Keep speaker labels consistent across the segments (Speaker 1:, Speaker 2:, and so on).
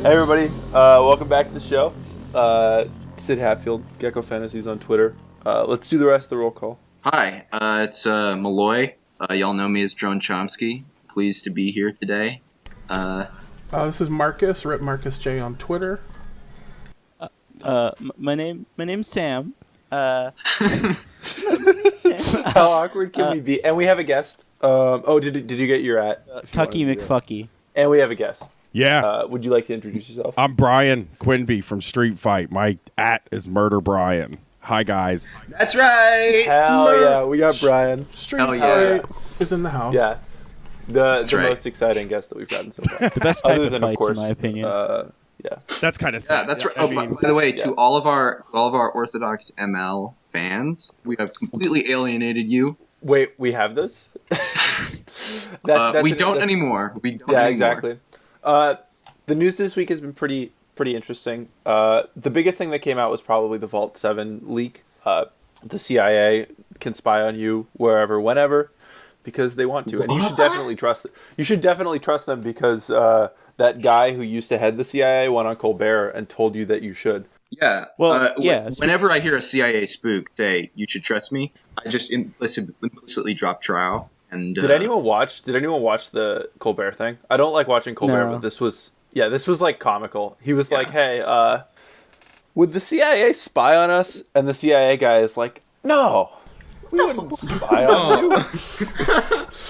Speaker 1: Hey everybody, welcome back to the show. Sid Hatfield, Gecko Fantasies on Twitter. Let's do the rest of the roll call.
Speaker 2: Hi, it's Malloy. Y'all know me as Drone Chomsky. Pleased to be here today.
Speaker 3: This is Marcus, Rip Marcus J on Twitter.
Speaker 4: My name's Sam.
Speaker 1: How awkward can we be? And we have a guest. Did you get your at?
Speaker 4: Cucky McFucky.
Speaker 1: And we have a guest.
Speaker 5: Yeah.
Speaker 1: Would you like to introduce yourself?
Speaker 5: I'm Bryan Quinby from Street Fight. My at is Murder Bryan. Hi, guys.
Speaker 2: That's right!
Speaker 1: Hell yeah, we got Bryan.
Speaker 3: Street
Speaker 2: Hell yeah.
Speaker 3: Fight is in the house.
Speaker 1: Yeah. The
Speaker 2: right.
Speaker 1: most exciting guest that we've gotten so far.
Speaker 4: The best type
Speaker 1: Other
Speaker 4: of
Speaker 1: than,
Speaker 4: fights,
Speaker 1: of course,
Speaker 4: in my opinion.
Speaker 1: Yeah.
Speaker 5: That's kind of
Speaker 2: Yeah,
Speaker 5: sad.
Speaker 2: that's right.
Speaker 5: I
Speaker 2: Oh,
Speaker 5: mean,
Speaker 2: by the way,
Speaker 1: yeah.
Speaker 2: to all of our Orthodox ML fans, we have completely alienated you.
Speaker 1: Wait, we have this?
Speaker 2: We don't anymore. We don't
Speaker 1: Yeah,
Speaker 2: anymore.
Speaker 1: exactly. The news this week has been pretty interesting. The biggest thing that came out was probably the Vault7 leak. The CIA can spy on you wherever, whenever, because they want to, and you should definitely trust. You should definitely trust them because that guy who used to head the CIA went on Colbert and told you that you should.
Speaker 2: Yeah.
Speaker 4: Well, yeah.
Speaker 2: Whenever I hear a CIA spook say, "You should trust me," I just implicitly drop trowel. And
Speaker 1: Did anyone watch the Colbert thing? I don't like watching Colbert,
Speaker 4: No.
Speaker 1: but this was like comical. He was like, "Hey, would the CIA spy on us?" And the CIA guy is like, "No, we wouldn't spy on you."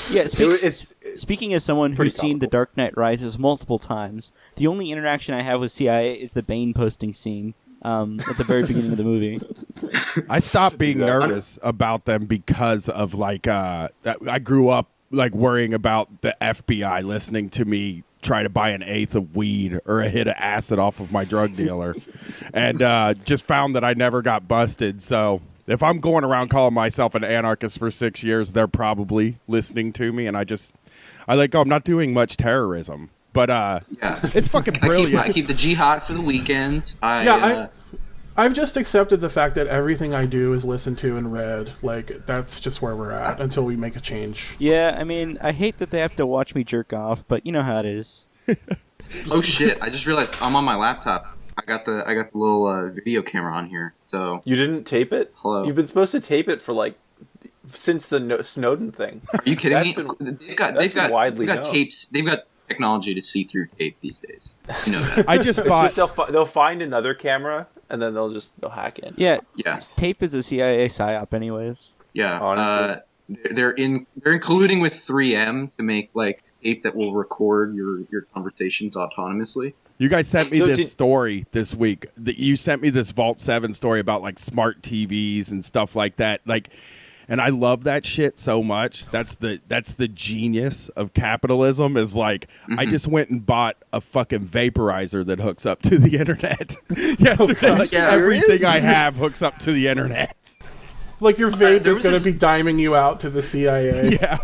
Speaker 4: Yeah,
Speaker 1: It's
Speaker 4: speaking as someone
Speaker 1: pretty
Speaker 4: who's seen The
Speaker 1: comical.
Speaker 4: Dark Knight Rises multiple times, the only interaction I have with CIA is the Bane posting scene at the very beginning of the movie.
Speaker 5: I stopped being
Speaker 1: Exactly.
Speaker 5: nervous about them because of, like, I grew up, like, worrying about the FBI listening to me try to buy an eighth of weed or a hit of acid off of my drug dealer. And just found that I never got busted, so... If I'm going around calling myself an anarchist for 6 years, they're probably listening to me, and I'm not doing much terrorism. But
Speaker 2: Yeah.
Speaker 5: it's fucking brilliant.
Speaker 2: I keep the jihad for the weekends.
Speaker 3: I've just accepted the fact that everything I do is listened to and read. Like, that's just where we're at until we make a change.
Speaker 4: Yeah, I mean, I hate that they have to watch me jerk off, but you know how it is.
Speaker 2: Oh shit! I just realized I'm on my laptop. I got the little video camera on here. So
Speaker 1: You didn't tape it?
Speaker 2: Hello.
Speaker 1: You've been supposed to tape it for since the Snowden thing.
Speaker 2: are you kidding me? They've got
Speaker 1: widely known.
Speaker 2: tapes. They've got technology to see through tape these days. You know that.
Speaker 5: I just
Speaker 1: It's
Speaker 5: bought...
Speaker 1: just they'll find another camera and then they'll hack in.
Speaker 4: Yeah,
Speaker 2: Yeah.
Speaker 4: tape is a CIA psyop anyways.
Speaker 2: Yeah.
Speaker 1: Honestly.
Speaker 2: They're including with 3M to make like tape that will record your conversations autonomously.
Speaker 5: You guys sent me
Speaker 1: So
Speaker 5: this story this week. You sent me this Vault7 story about like smart TVs and stuff like that. Like, and I love that shit so much. That's the genius of capitalism. Is like I just went and bought a fucking vaporizer that hooks up to the internet. Yes,
Speaker 2: Yeah.
Speaker 5: everything I have hooks up to the internet.
Speaker 3: Like, your vape
Speaker 2: there
Speaker 3: is
Speaker 2: was
Speaker 3: going to
Speaker 2: this-
Speaker 3: be diming you out to the CIA.
Speaker 5: Yeah,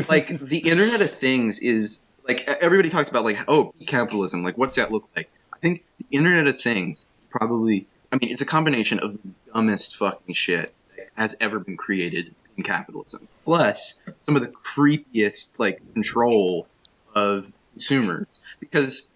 Speaker 2: Like the Internet of Things is like everybody talks about like capitalism. Like what's that look like? I think the Internet of Things is probably. I mean, it's a combination of the dumbest fucking shit that has ever been created in capitalism, plus some of the creepiest like control of consumers, because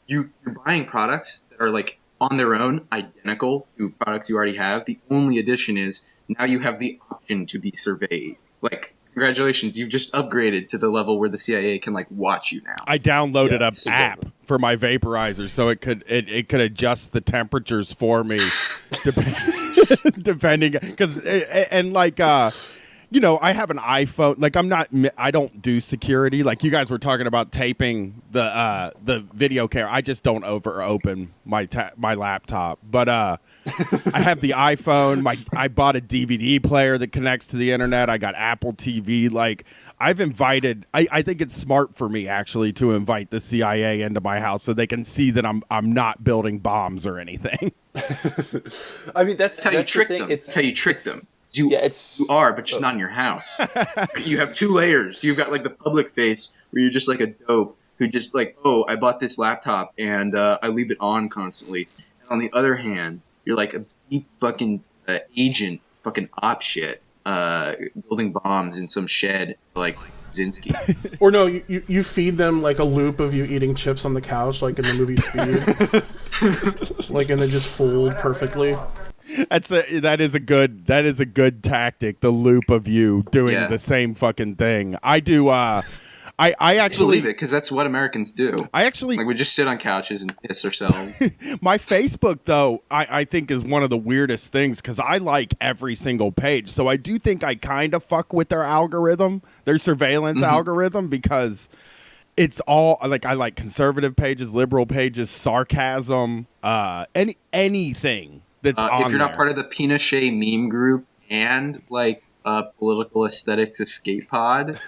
Speaker 2: you're buying products that are like on their own identical to products you already have. The only addition is now you have the option to be surveyed. Like, congratulations, you've just upgraded to the level where the CIA can like watch you now.
Speaker 5: I downloaded
Speaker 1: Yeah,
Speaker 5: an app for my vaporizer so it could adjust the temperatures for me, depending because you know, I have an iPhone. Like, I don't do security. Like, you guys were talking about taping the video camera. I just don't open my laptop. But I have the iPhone. I bought a DVD player that connects to the internet. I got Apple TV. Like, I've invited. I think it's smart for me actually to invite the CIA into my house so they can see that I'm not building bombs or anything.
Speaker 1: I mean, that's
Speaker 2: That's how you
Speaker 1: the
Speaker 2: trick
Speaker 1: thing.
Speaker 2: them. That's how you trick them. You are, but just not in your house. You have two layers. You've got like the public face where you're just like a dope who just like, oh, I bought this laptop and I leave it on constantly. And on the other hand, you're like a deep fucking agent, fucking op shit, building bombs in some shed, like Krasinski.
Speaker 3: Or no, you feed them like a loop of you eating chips on the couch, like in the movie Speed. Like, and they just fold perfectly.
Speaker 5: That is a good tactic. The loop of you doing
Speaker 2: Yeah.
Speaker 5: the same fucking thing. I do. I
Speaker 2: I
Speaker 5: actually
Speaker 2: believe it because that's what Americans do.
Speaker 5: I actually
Speaker 2: Like we just sit on couches and piss ourselves.
Speaker 5: my Facebook though I think is one of the weirdest things because I like every single page. So I do think I kind of fuck with their algorithm, their surveillance algorithm, because it's all like I like conservative pages, liberal pages, sarcasm, anything that's on
Speaker 2: If you're not
Speaker 5: there.
Speaker 2: part of the Pinochet meme group and like political aesthetics escape pod,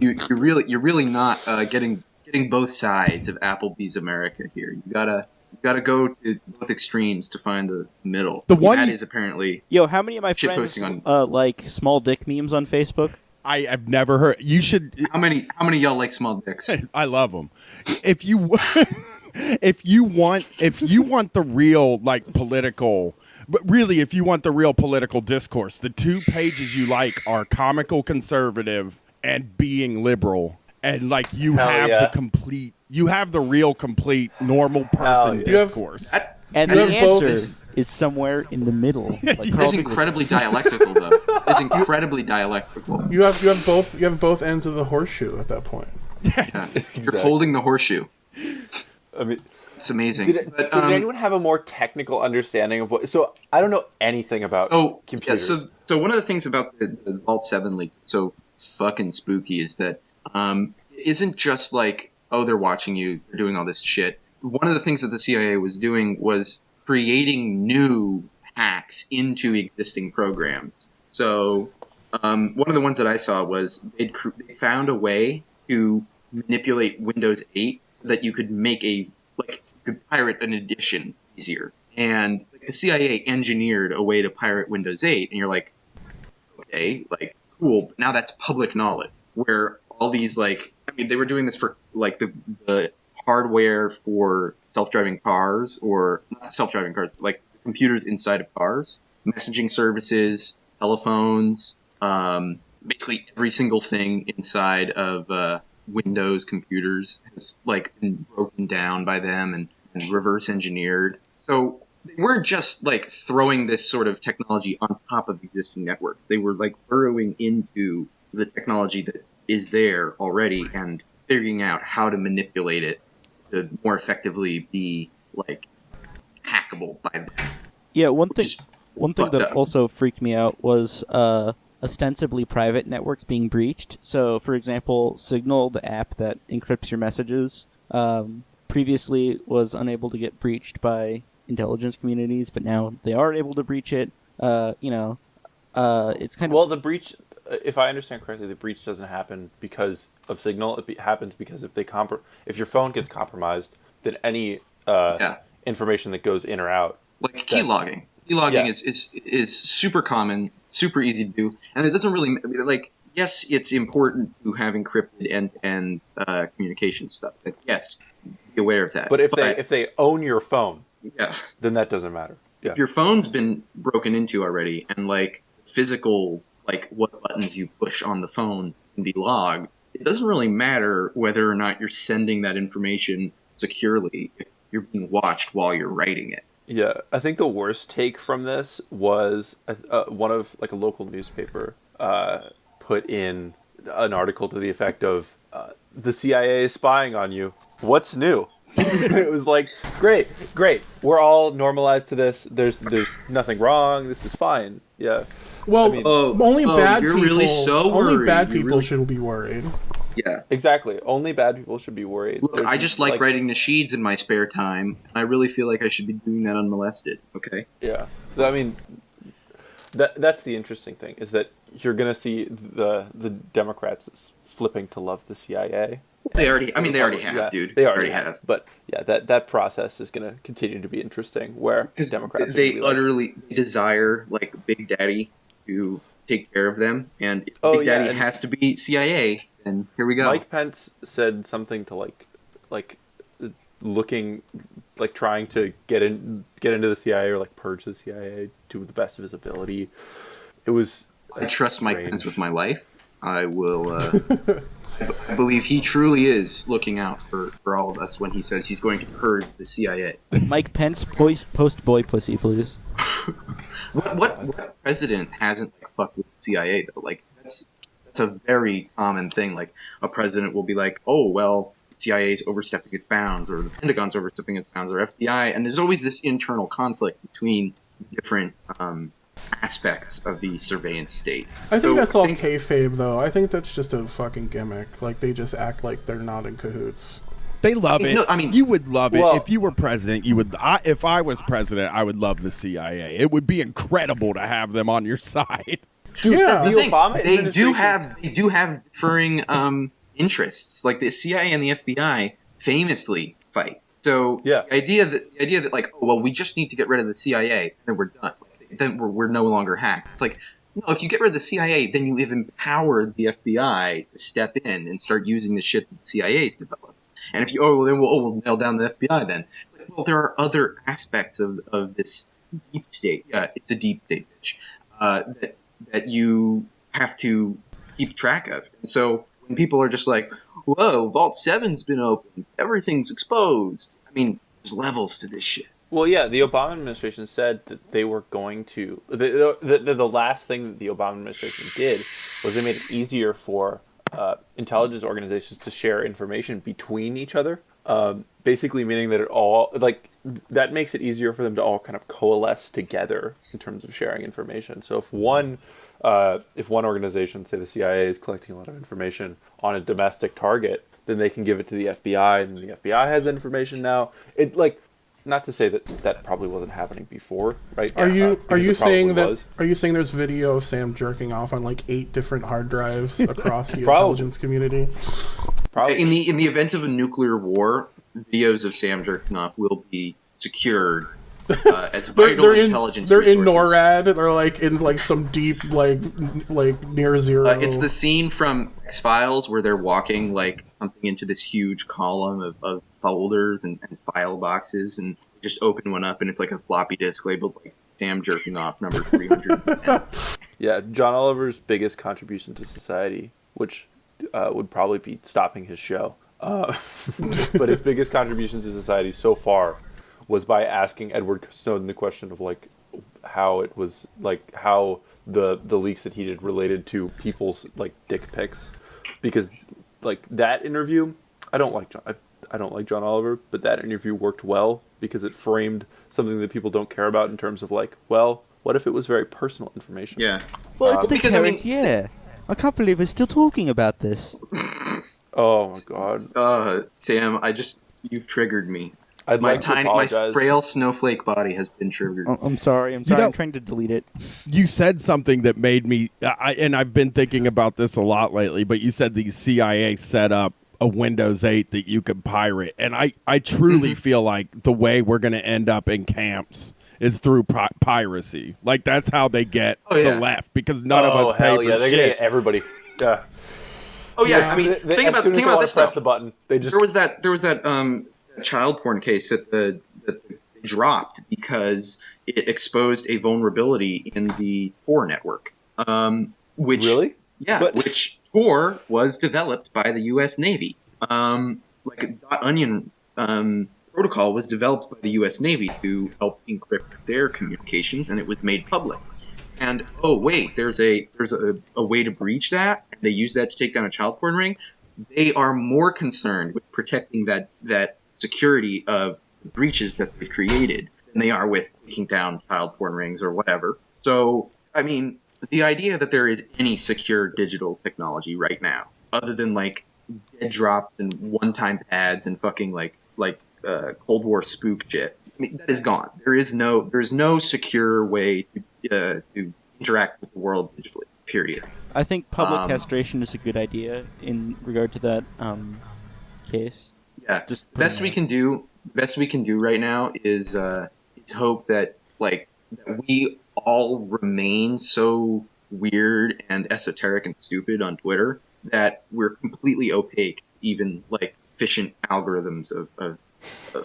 Speaker 2: you're really not getting both sides of Applebee's America here. You gotta go to both extremes to find the middle.
Speaker 5: The one
Speaker 2: that
Speaker 5: you-
Speaker 2: is apparently
Speaker 4: Yo, how many of my friends
Speaker 2: shitposting
Speaker 4: like small dick memes on Facebook?
Speaker 5: I have never heard. You should.
Speaker 2: how many y'all like small dicks?
Speaker 5: I love them. If you if you want the real like political, but really if you want the real political discourse, the two pages you like are comical conservative and being liberal, and like you
Speaker 1: Hell
Speaker 5: have
Speaker 1: yeah.
Speaker 5: you have the real complete normal person
Speaker 1: yeah.
Speaker 3: You have-
Speaker 5: discourse.
Speaker 4: And
Speaker 2: That
Speaker 4: the
Speaker 2: is
Speaker 3: both-
Speaker 4: answer is somewhere in the middle. Like
Speaker 2: It's
Speaker 4: Carl
Speaker 2: incredibly dialectical, though. It's incredibly dialectical.
Speaker 3: You have both ends of the horseshoe at that point.
Speaker 2: Yeah. You're holding the horseshoe.
Speaker 1: I mean,
Speaker 2: It's amazing.
Speaker 1: did
Speaker 2: But,
Speaker 1: did anyone have a more technical understanding of what? So I don't know anything about
Speaker 2: Oh, yeah,
Speaker 1: computers.
Speaker 2: so one of the things about the Vault7 leak that's so fucking spooky is that it isn't just like, oh, they're watching you, they're doing all this shit. One of the things that the CIA was doing was creating new hacks into existing programs. So one of the ones that I saw was they found a way to manipulate Windows 8 that you could make you could pirate an edition easier. And the CIA engineered a way to pirate Windows 8, and you're like, okay, like cool. But now that's public knowledge. Where all these they were doing this for like the hardware for self-driving cars, or not self-driving cars, but like computers inside of cars, messaging services, telephones, basically every single thing inside of Windows computers has like been broken down by them and reverse engineered. So they weren't just like throwing this sort of technology on top of existing networks. They were like burrowing into the technology that is there already and figuring out how to manipulate it to more effectively be like hackable by them.
Speaker 4: Yeah, one thing
Speaker 2: is
Speaker 4: that
Speaker 2: fucked up.
Speaker 4: also freaked me out was ostensibly private networks being breached. So, for example, Signal, the app that encrypts your messages, previously was unable to get breached by intelligence communities, but now they are able to breach it. It's kind of
Speaker 1: well, the breach, if I understand correctly, the breach doesn't happen because of Signal. It happens because if your phone gets compromised, then any information that goes in or out,
Speaker 2: Like keylogging. Keylogging
Speaker 1: Yeah.
Speaker 2: is super common, super easy to do, and it doesn't really like. Yes, it's important to have encrypted end-to-end communication stuff. Like, yes, be aware of that.
Speaker 1: but if they own your phone,
Speaker 2: yeah,
Speaker 1: then that doesn't matter. Yeah.
Speaker 2: if your phone's been broken into already, and like physical, like what buttons you push on the phone can be logged, it doesn't really matter whether or not you're sending that information securely if you're being watched while you're writing it.
Speaker 1: Yeah, I think the worst take from this was one of like a local newspaper put in an article to the effect of the CIA is spying on you. What's new? It was like, great, we're all normalized to this. There's nothing wrong. This is fine. Yeah.
Speaker 3: Well,
Speaker 1: I mean-
Speaker 3: only bad
Speaker 2: you're
Speaker 3: people.
Speaker 2: really so
Speaker 3: only
Speaker 2: worried.
Speaker 3: bad
Speaker 2: You're
Speaker 3: people
Speaker 2: really-
Speaker 3: should be worried.
Speaker 2: Yeah.
Speaker 1: Exactly. Only bad people should be worried.
Speaker 2: Look,
Speaker 1: There's,
Speaker 2: I just like writing nasheeds in my spare time. I really feel like I should be doing that unmolested. Okay.
Speaker 1: Yeah. I mean, that's the interesting thing is that you're gonna see the Democrats flipping to love the CIA.
Speaker 2: They already have,
Speaker 1: Yeah,
Speaker 2: dude.
Speaker 1: They already have. But yeah, that process is gonna continue to be interesting. Where
Speaker 2: Because
Speaker 1: Democrats
Speaker 2: they
Speaker 1: are gonna be like,
Speaker 2: utterly desire like Big Daddy to take care of them, and if
Speaker 1: Oh,
Speaker 2: Big
Speaker 1: yeah,
Speaker 2: Daddy
Speaker 1: and-
Speaker 2: has to be CIA, then here we go.
Speaker 1: Mike Pence said something to like looking like trying to get into the CIA or like purge the CIA to the best of his ability. It was
Speaker 2: I trust Mike
Speaker 1: strange.
Speaker 2: Pence with my life. I will. I believe he truly is looking out for all of us when he says he's going to purge the CIA.
Speaker 4: Mike Pence, post boy pussy, please.
Speaker 2: What president hasn't fucked with the CIA though? Like that's a very common thing. Like a president will be like, oh well, the CIA is overstepping its bounds, or the Pentagon's overstepping its bounds, or FBI, and there's always this internal conflict between different aspects of the surveillance state.
Speaker 3: I think that's all kayfabe, though. I think that's just a fucking gimmick. Like, they just act like they're not in cahoots.
Speaker 5: They love it.
Speaker 2: No, I mean,
Speaker 5: you would love it
Speaker 1: well,
Speaker 5: if you were president. You would. If I was president, I would love the CIA. It would be incredible to have them on your side.
Speaker 1: Dude,
Speaker 3: Yeah.
Speaker 2: that's the thing.
Speaker 1: Obama
Speaker 2: They do have differing interests. Like the CIA and the FBI famously fight. So
Speaker 1: Yeah.
Speaker 2: the idea that like, oh, well, we just need to get rid of the CIA, and then we're done. Then we're no longer hacked. It's like, no, if you get rid of the CIA, then you have empowered the FBI to step in and start using the shit that the CIA's developed. And if you, we'll nail down the FBI then. It's like, well, there are other aspects of this deep state. It's a deep state, bitch. That you have to keep track of. And so when people are just like, whoa, Vault7's been opened, everything's exposed. I mean, there's levels to this shit.
Speaker 1: Well, yeah, the Obama administration said that they were going to... The last thing that the Obama administration did was they made it easier for intelligence organizations to share information between each other. Basically meaning that that makes it easier for them to all kind of coalesce together in terms of sharing information. So if one organization, say the CIA, is collecting a lot of information on a domestic target, then they can give it to the FBI, and the FBI has information now. Not to say that probably wasn't happening before, right?
Speaker 3: Are you saying
Speaker 1: was.
Speaker 3: there's video of Sam jerking off on 8 different hard drives across the
Speaker 1: Probably.
Speaker 3: intelligence community?
Speaker 1: Probably.
Speaker 2: In the event of a nuclear war, videos of Sam jerking off will be secured as vital intelligence
Speaker 3: They're
Speaker 2: resources.
Speaker 3: in NORAD. They're in some deep near zero.
Speaker 2: It's the scene from X-Files where they're walking something into this huge column of folders and file boxes, and just open one up and it's like a floppy disk labeled Sam jerking off number 310.
Speaker 1: Yeah, John Oliver's biggest contribution to society, which would probably be stopping his show, but his biggest contribution to society so far was by asking Edward Snowden the question of how it was how the leaks that he did related to people's dick pics, because that interview, I don't like John Oliver, but that interview worked well because it framed something that people don't care about in terms of well, what if it was very personal information?
Speaker 2: Yeah.
Speaker 4: Well, it's the
Speaker 2: because,
Speaker 4: carrot, yeah. I can't believe we're still talking about this.
Speaker 1: Oh my god.
Speaker 2: Sam, you've triggered me.
Speaker 1: My
Speaker 2: frail snowflake body has been triggered.
Speaker 4: I'm sorry. I'm trying to delete it.
Speaker 5: You said something that made me, and I've been thinking about this a lot lately, but you said the CIA set up a Windows 8 that you could pirate. And I truly feel like the way we're going to end up in camps is through piracy. That's how they get the left, because none of us pay for
Speaker 1: they're
Speaker 5: shit.
Speaker 1: gonna get everybody. Yeah.
Speaker 2: Oh yeah, I mean, think about this
Speaker 1: press
Speaker 2: though.
Speaker 1: the button. They just
Speaker 2: There was that child porn case that they dropped because it exposed a vulnerability in the Tor network. Which
Speaker 1: really?
Speaker 2: Yeah,
Speaker 1: but
Speaker 2: which Tor was developed by the U.S. Navy. .onion protocol was developed by the U.S. Navy to help encrypt their communications, and it was made public. And oh wait, there's a way to breach that. They use that to take down a child porn ring. They are more concerned with protecting that security of breaches that they've created than they are with taking down child porn rings or whatever. So, I mean, the idea that there is any secure digital technology right now, other than dead drops and one-time pads and fucking Cold War spook shit, I mean, that is gone. There is no secure way to interact with the world digitally. Period.
Speaker 4: I think public castration is a good idea in regard to that case.
Speaker 2: Yeah, just best we can do right now is hope that that we all remain so weird and esoteric and stupid on Twitter that we're completely opaque, even efficient algorithms of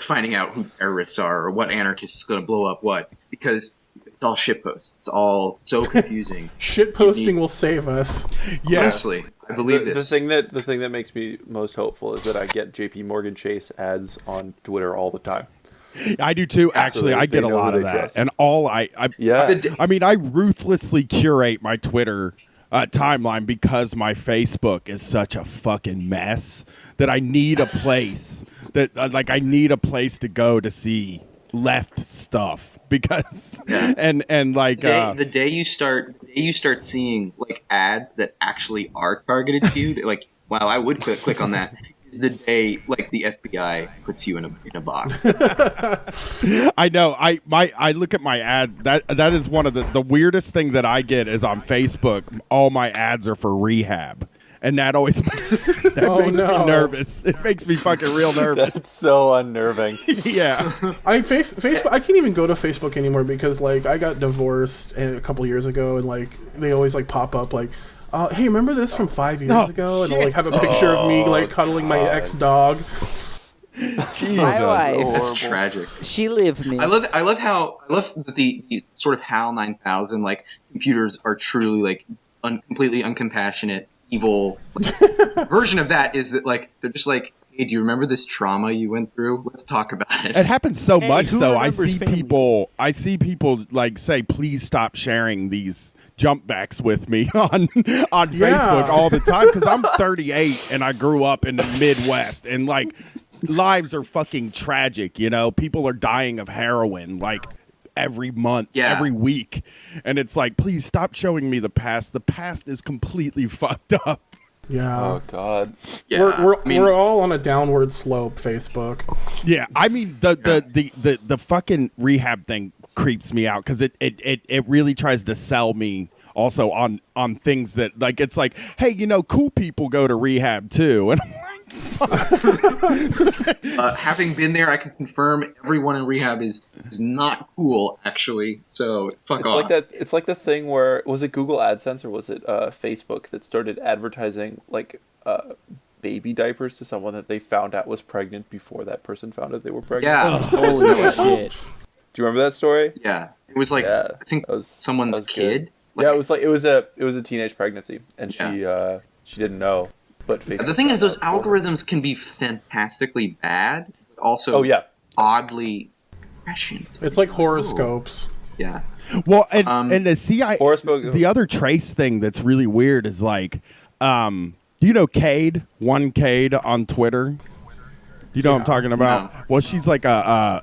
Speaker 2: finding out who terrorists are or what anarchists is going to blow up what. Because it's all shitposts. It's all so confusing.
Speaker 3: Shit posting will save us.
Speaker 5: Yeah.
Speaker 2: Honestly, I believe
Speaker 1: The
Speaker 2: this.
Speaker 1: thing that makes me most hopeful is that I get JP Morgan Chase ads on Twitter all the time.
Speaker 5: I do too. Actually,
Speaker 1: they
Speaker 5: I get a
Speaker 1: know
Speaker 5: lot
Speaker 1: who
Speaker 5: of
Speaker 1: they
Speaker 5: that,
Speaker 1: trust.
Speaker 5: and all I
Speaker 1: Yeah.
Speaker 5: I mean, I ruthlessly curate my Twitter timeline because my Facebook is such a fucking mess that I need a place that I need a place to go to see left stuff because and like
Speaker 2: The day you start seeing like ads that actually are targeted to you, like wow, I would click on that. Is the day like the FBI puts you in a box.
Speaker 5: I know. I look at my ad. That is one of the weirdest thing that I get is on Facebook. All my ads are for rehab, and that always makes me nervous. It makes me fucking real nervous.
Speaker 1: That's so unnerving.
Speaker 5: Yeah.
Speaker 3: I Facebook. I can't even go to Facebook anymore because like I got divorced a couple years ago, and like they always like pop up like, hey, remember this from 5 years ago? And I'll like have a picture of me like cuddling my ex dog.
Speaker 4: My wife,
Speaker 2: That's tragic.
Speaker 4: she lived me.
Speaker 2: I love that the sort of HAL 9000 like computers are truly like completely uncompassionate, evil version of that is that like they're just like, hey, do you remember this trauma you went through? Let's talk about it.
Speaker 5: It happens so
Speaker 4: Hey,
Speaker 5: much
Speaker 4: who
Speaker 5: though. I
Speaker 4: remembers
Speaker 5: see
Speaker 4: family?
Speaker 5: people like say, please stop sharing these jump backs with me on Facebook all the time because I'm 38 and I grew up in the Midwest and like lives are fucking tragic, you know? People are dying of heroin like every month, every week. And it's like, please stop showing me the past. The past is completely fucked up.
Speaker 3: Yeah.
Speaker 1: Oh God.
Speaker 2: Yeah,
Speaker 3: We're all on a downward slope, Facebook.
Speaker 5: Yeah, I mean the fucking rehab thing creeps me out because it really tries to sell me also on things that like it's like, hey, you know, cool people go to rehab too, and I'm like,
Speaker 2: having been there, I can confirm everyone in rehab is not cool actually. So fuck
Speaker 1: It's
Speaker 2: off.
Speaker 1: like that. It's like the thing where was it Google AdSense or was it Facebook that started advertising like baby diapers to someone that they found out was pregnant before that person found out they were pregnant.
Speaker 2: Yeah.
Speaker 4: Holy shit!
Speaker 1: Do you remember that story?
Speaker 2: Yeah, it was like
Speaker 1: Yeah,
Speaker 2: I think
Speaker 1: that was-
Speaker 2: someone's
Speaker 1: that was
Speaker 2: kid.
Speaker 1: good. Yeah, it was like it was a teenage pregnancy, and she didn't know. But Facebook
Speaker 2: The thing is, those
Speaker 1: found out for her.
Speaker 2: algorithms can be fantastically bad, but also oddly prescient.
Speaker 3: It's like horoscopes.
Speaker 2: Yeah.
Speaker 5: well, and the CIA,
Speaker 1: Horoscope-
Speaker 5: the other trace thing that's really weird is like, you know, Cade, one Cade on Twitter. You know what I'm talking about?
Speaker 2: No.
Speaker 5: Well, she's like a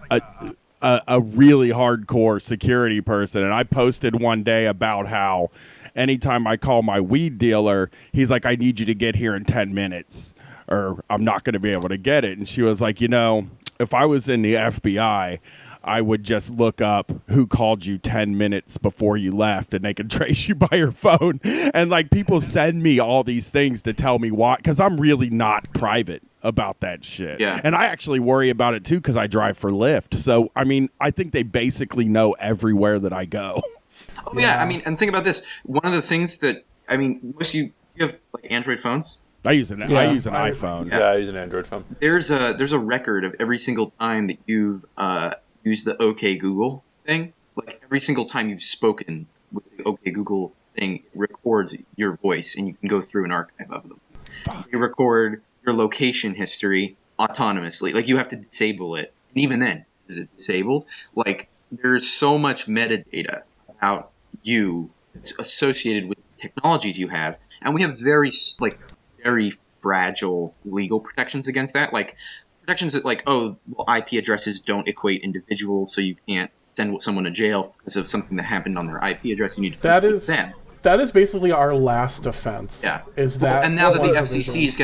Speaker 5: really hardcore security person, and I posted one day about how anytime I call my weed dealer, he's like, I need you to get here in 10 minutes or I'm not going to be able to get it. And she was like, you know, if I was in the FBI, I would just look up who called you 10 minutes before you left and they can trace you by your phone. And like people send me all these things to tell me why, because I'm really not private about that shit.
Speaker 2: Yeah.
Speaker 5: And I actually worry about it too because I drive for Lyft. So, I mean, I think they basically know everywhere that I go.
Speaker 2: Oh yeah. I mean, and think about this. One of the things that I mean, most you have like Android phones.
Speaker 5: I use an iPhone.
Speaker 1: Yeah, I use an Android phone.
Speaker 2: There's a record of every single time that you've used the OK Google thing. Like every single time you've spoken with the OK Google thing, it records your voice, and you can go through an archive of them. You record your location history autonomously. Like you have to disable it, and even then, is it disabled? Like there's so much metadata about you that's associated with the technologies you have, and we have very fragile legal protections against that. Like protections that like, oh, well, IP addresses don't equate individuals, so you can't send someone to jail because of something that happened on their IP address. You need to protect them.
Speaker 3: That is basically our last defense.
Speaker 2: Yeah.
Speaker 3: Is that
Speaker 2: And now that the
Speaker 3: one
Speaker 2: FCC
Speaker 3: provision.
Speaker 2: is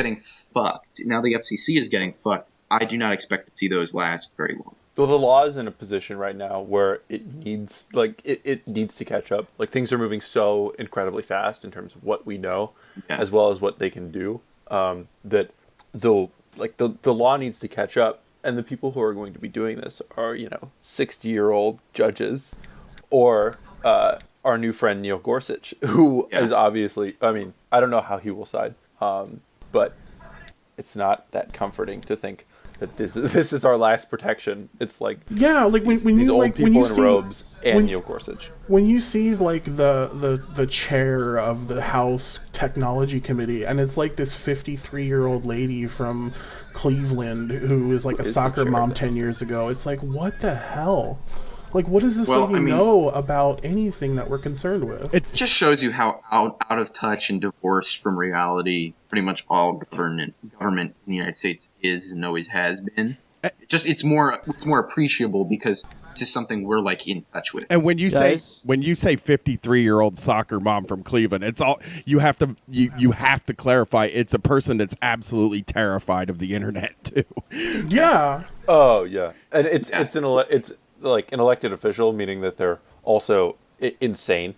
Speaker 2: getting fucked, I do not expect to see those last very long.
Speaker 1: Well, the law is in a position right now where it needs it needs to catch up. Like things are moving so incredibly fast in terms of what we know, as well as what they can do. That the law needs to catch up, and the people who are going to be doing this are 60-year-old judges, or our new friend Neil Gorsuch, who is obviously. I mean, I don't know how he will side, but it's not that comforting to think that this is our last protection. It's like
Speaker 3: Yeah, like when
Speaker 1: these
Speaker 3: you
Speaker 1: old
Speaker 3: like
Speaker 1: people
Speaker 3: when you
Speaker 1: in
Speaker 3: see
Speaker 1: robes and
Speaker 3: when-
Speaker 1: Neil Gorsuch.
Speaker 3: when you see like the chair of the House Technology Committee, and it's like this 53-year-old lady from Cleveland who is like a
Speaker 1: is the
Speaker 3: soccer
Speaker 1: chair
Speaker 3: mom
Speaker 1: then?
Speaker 3: 10 years ago. It's like, what the hell? Like, what does this
Speaker 2: Well,
Speaker 3: lady
Speaker 2: I mean-
Speaker 3: know about anything that we're concerned with?
Speaker 2: It just shows you how out of touch and divorced from reality pretty much all government in the United States is and always has been. It's more appreciable because it's just something we're like in touch with.
Speaker 5: And when you
Speaker 4: Guys?
Speaker 5: say 53-year-old soccer mom from Cleveland, it's all you have to clarify. It's a person that's absolutely terrified of the internet too.
Speaker 3: Yeah.
Speaker 1: Oh yeah, and it's
Speaker 2: Yeah.
Speaker 1: it's like an elected official, meaning that they're also insane.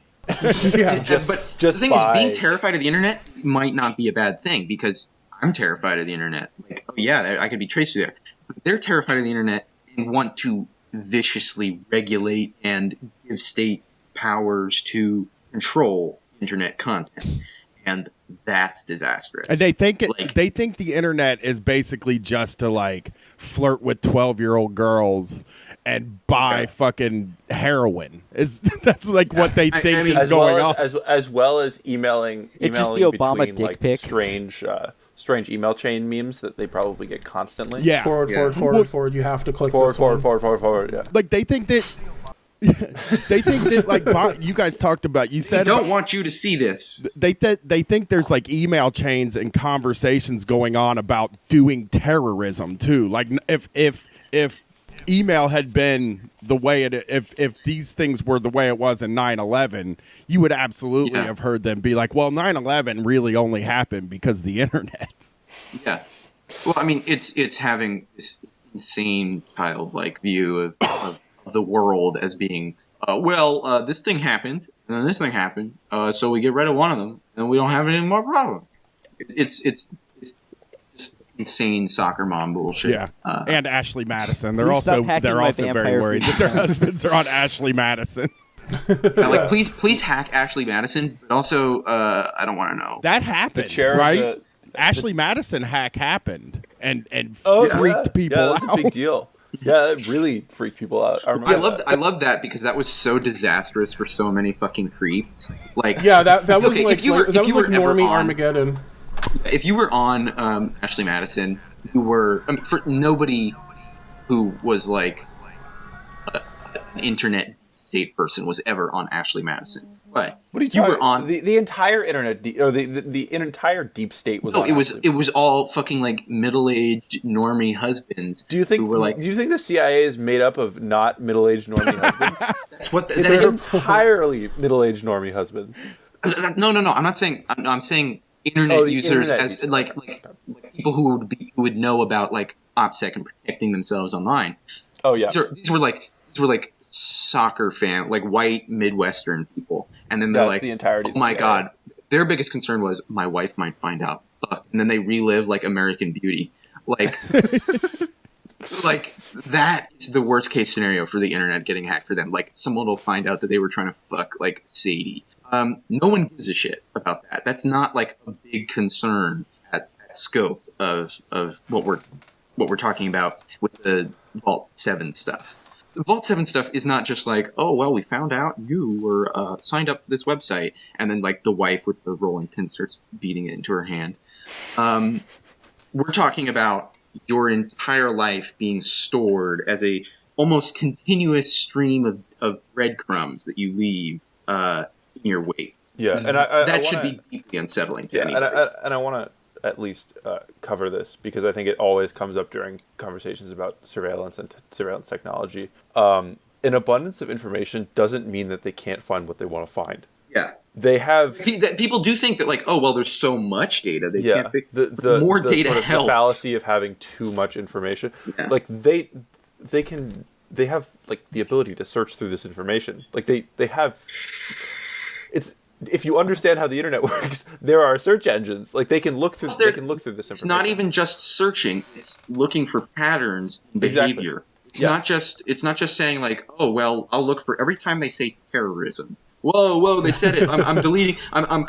Speaker 3: Yeah.
Speaker 2: But
Speaker 1: just
Speaker 2: the thing
Speaker 1: by-
Speaker 2: is, being terrified of the internet might not be a bad thing because I'm terrified of the internet. Like, oh yeah, I could be traced through there. But they're terrified of the internet and want to viciously regulate and give states powers to control internet content, and that's disastrous.
Speaker 5: And they think
Speaker 2: Like-
Speaker 5: they think the internet is basically just to like flirt with 12-year-old girls and buy
Speaker 2: Okay.
Speaker 5: fucking heroin. That's like what they
Speaker 2: I
Speaker 5: think
Speaker 2: mean-
Speaker 5: is going on.
Speaker 1: as well as emailing
Speaker 4: It's just
Speaker 1: emailing
Speaker 4: the Obama
Speaker 1: between,
Speaker 4: dick
Speaker 1: like,
Speaker 4: pic.
Speaker 1: strange email chain memes that they probably get constantly.
Speaker 5: Yeah.
Speaker 3: Forward,
Speaker 2: Yeah.
Speaker 3: forward. You have to click
Speaker 1: forward,
Speaker 3: this one.
Speaker 1: forward. Yeah.
Speaker 5: Like they think that they think that like you guys talked about. You
Speaker 2: They
Speaker 5: said
Speaker 2: don't want you to see this.
Speaker 5: they think there's like email chains and conversations going on about doing terrorism too. Like if email had been the way it if these things were the way it was in 9/11, you would absolutely
Speaker 2: Yeah.
Speaker 5: have heard them be like, well, 9/11 really only happened because of the internet.
Speaker 2: Yeah. Well, I mean, it's having this insane childlike view of the world as being, this thing happened, and then this thing happened, so we get rid of one of them, and we don't have any more problem. It's just insane soccer mom bullshit.
Speaker 5: Yeah,
Speaker 2: Uh,
Speaker 5: and Ashley Madison. They're
Speaker 4: Please
Speaker 5: also
Speaker 4: stop hacking my
Speaker 5: very
Speaker 4: vampire
Speaker 5: worried
Speaker 4: food
Speaker 5: that their husbands are on Ashley Madison.
Speaker 2: yeah, like please hack Ashley Madison, but also I don't want to know.
Speaker 5: That happened,
Speaker 1: chair of
Speaker 5: right?
Speaker 1: the-
Speaker 5: Ashley Madison hack happened and
Speaker 1: Oh,
Speaker 5: freaked people
Speaker 1: yeah, that's
Speaker 5: out.
Speaker 1: a big deal. Yeah, it really freaked people out. I remember that.
Speaker 2: I love that because that was so disastrous for so many fucking creeps. Like
Speaker 3: Yeah, that was
Speaker 2: Okay,
Speaker 3: like
Speaker 2: if you were ever
Speaker 3: normie
Speaker 2: on-
Speaker 3: Armageddon.
Speaker 2: if you were on Ashley Madison, you were for nobody who was like an internet state person was ever on Ashley Madison. But
Speaker 1: What are you
Speaker 2: you
Speaker 1: talking?
Speaker 2: were on.
Speaker 1: The entire internet, or the entire deep state was.
Speaker 2: No,
Speaker 1: on
Speaker 2: it was
Speaker 1: Ashley.
Speaker 2: all fucking like middle-aged normie husbands.
Speaker 1: Do you think?
Speaker 2: who were like
Speaker 1: do you think the CIA is made up of not middle-aged normie husbands?
Speaker 2: that's what that
Speaker 1: They're
Speaker 2: is?
Speaker 1: entirely middle-aged normie husbands.
Speaker 2: No. I'm not saying. I'm saying internet
Speaker 1: Oh, the
Speaker 2: users
Speaker 1: internet
Speaker 2: as
Speaker 1: users.
Speaker 2: like people who would know about like OPSEC and protecting themselves online.
Speaker 1: Oh yeah.
Speaker 2: These were like soccer fan, like white Midwestern people, and then they're
Speaker 1: That's
Speaker 2: like,
Speaker 1: the entirety of
Speaker 2: oh
Speaker 1: the
Speaker 2: my
Speaker 1: CIA.
Speaker 2: god, their biggest concern was my wife might find out, and then they relive like American Beauty, like like that is the worst case scenario for the internet getting hacked for them. Like someone will find out that they were trying to fuck like Sadie. No one gives a shit about that. That's not like a big concern at scope of what we're talking about with the Vault7 stuff. The Vault7 stuff is not just like, oh, well, we found out you were signed up for this website, and then like the wife with the rolling pin starts beating it into her hand. We're talking about your entire life being stored as a almost continuous stream of breadcrumbs that you leave in your wake.
Speaker 1: Yeah, and I
Speaker 2: Should
Speaker 1: wanna-
Speaker 2: be deeply unsettling to
Speaker 1: Yeah,
Speaker 2: anybody.
Speaker 1: and I want to at least cover this because I think it always comes up during conversations about surveillance and surveillance technology. An abundance of information doesn't mean that they can't find what they want to find.
Speaker 2: Yeah.
Speaker 1: They have
Speaker 2: People do think that, like, oh, well, there's so much data. They
Speaker 1: yeah
Speaker 2: can't fix
Speaker 1: the
Speaker 2: more
Speaker 1: the
Speaker 2: data
Speaker 1: sort of the
Speaker 2: helps.
Speaker 1: fallacy of having too much information.
Speaker 2: Yeah.
Speaker 1: Like they have like the ability to search through this information. Like they have. It's if you understand how the internet works, there are search engines. Like they can look through. They can look through this
Speaker 2: It's
Speaker 1: information.
Speaker 2: not even just searching; it's looking for patterns in
Speaker 1: Exactly.
Speaker 2: behavior. It's
Speaker 1: Yeah.
Speaker 2: not just saying like, oh, well, I'll look for every time they say terrorism. whoa, they said it. I'm deleting. I'm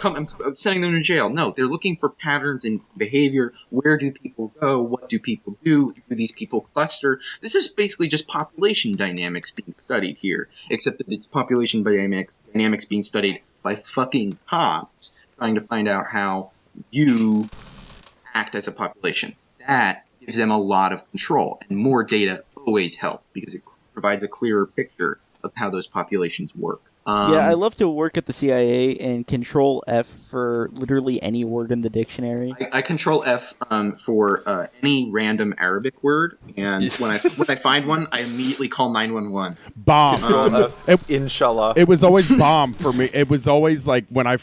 Speaker 2: sending them to jail. No, they're looking for patterns in behavior. Where do people go? What do people do? Do these people cluster? This is basically just population dynamics being studied here, except that it's population dynamics being studied by fucking cops trying to find out how you act as a population. That gives them a lot of control, and more data always help because it provides a clearer picture of how those populations work.
Speaker 4: Yeah, I love to work at the CIA and control F for literally any word in the dictionary.
Speaker 2: I control F for any random Arabic word, and when I find one, I immediately call 911.
Speaker 5: Bomb.
Speaker 1: Control F, inshallah.
Speaker 5: It was always bomb for me. It was always like when we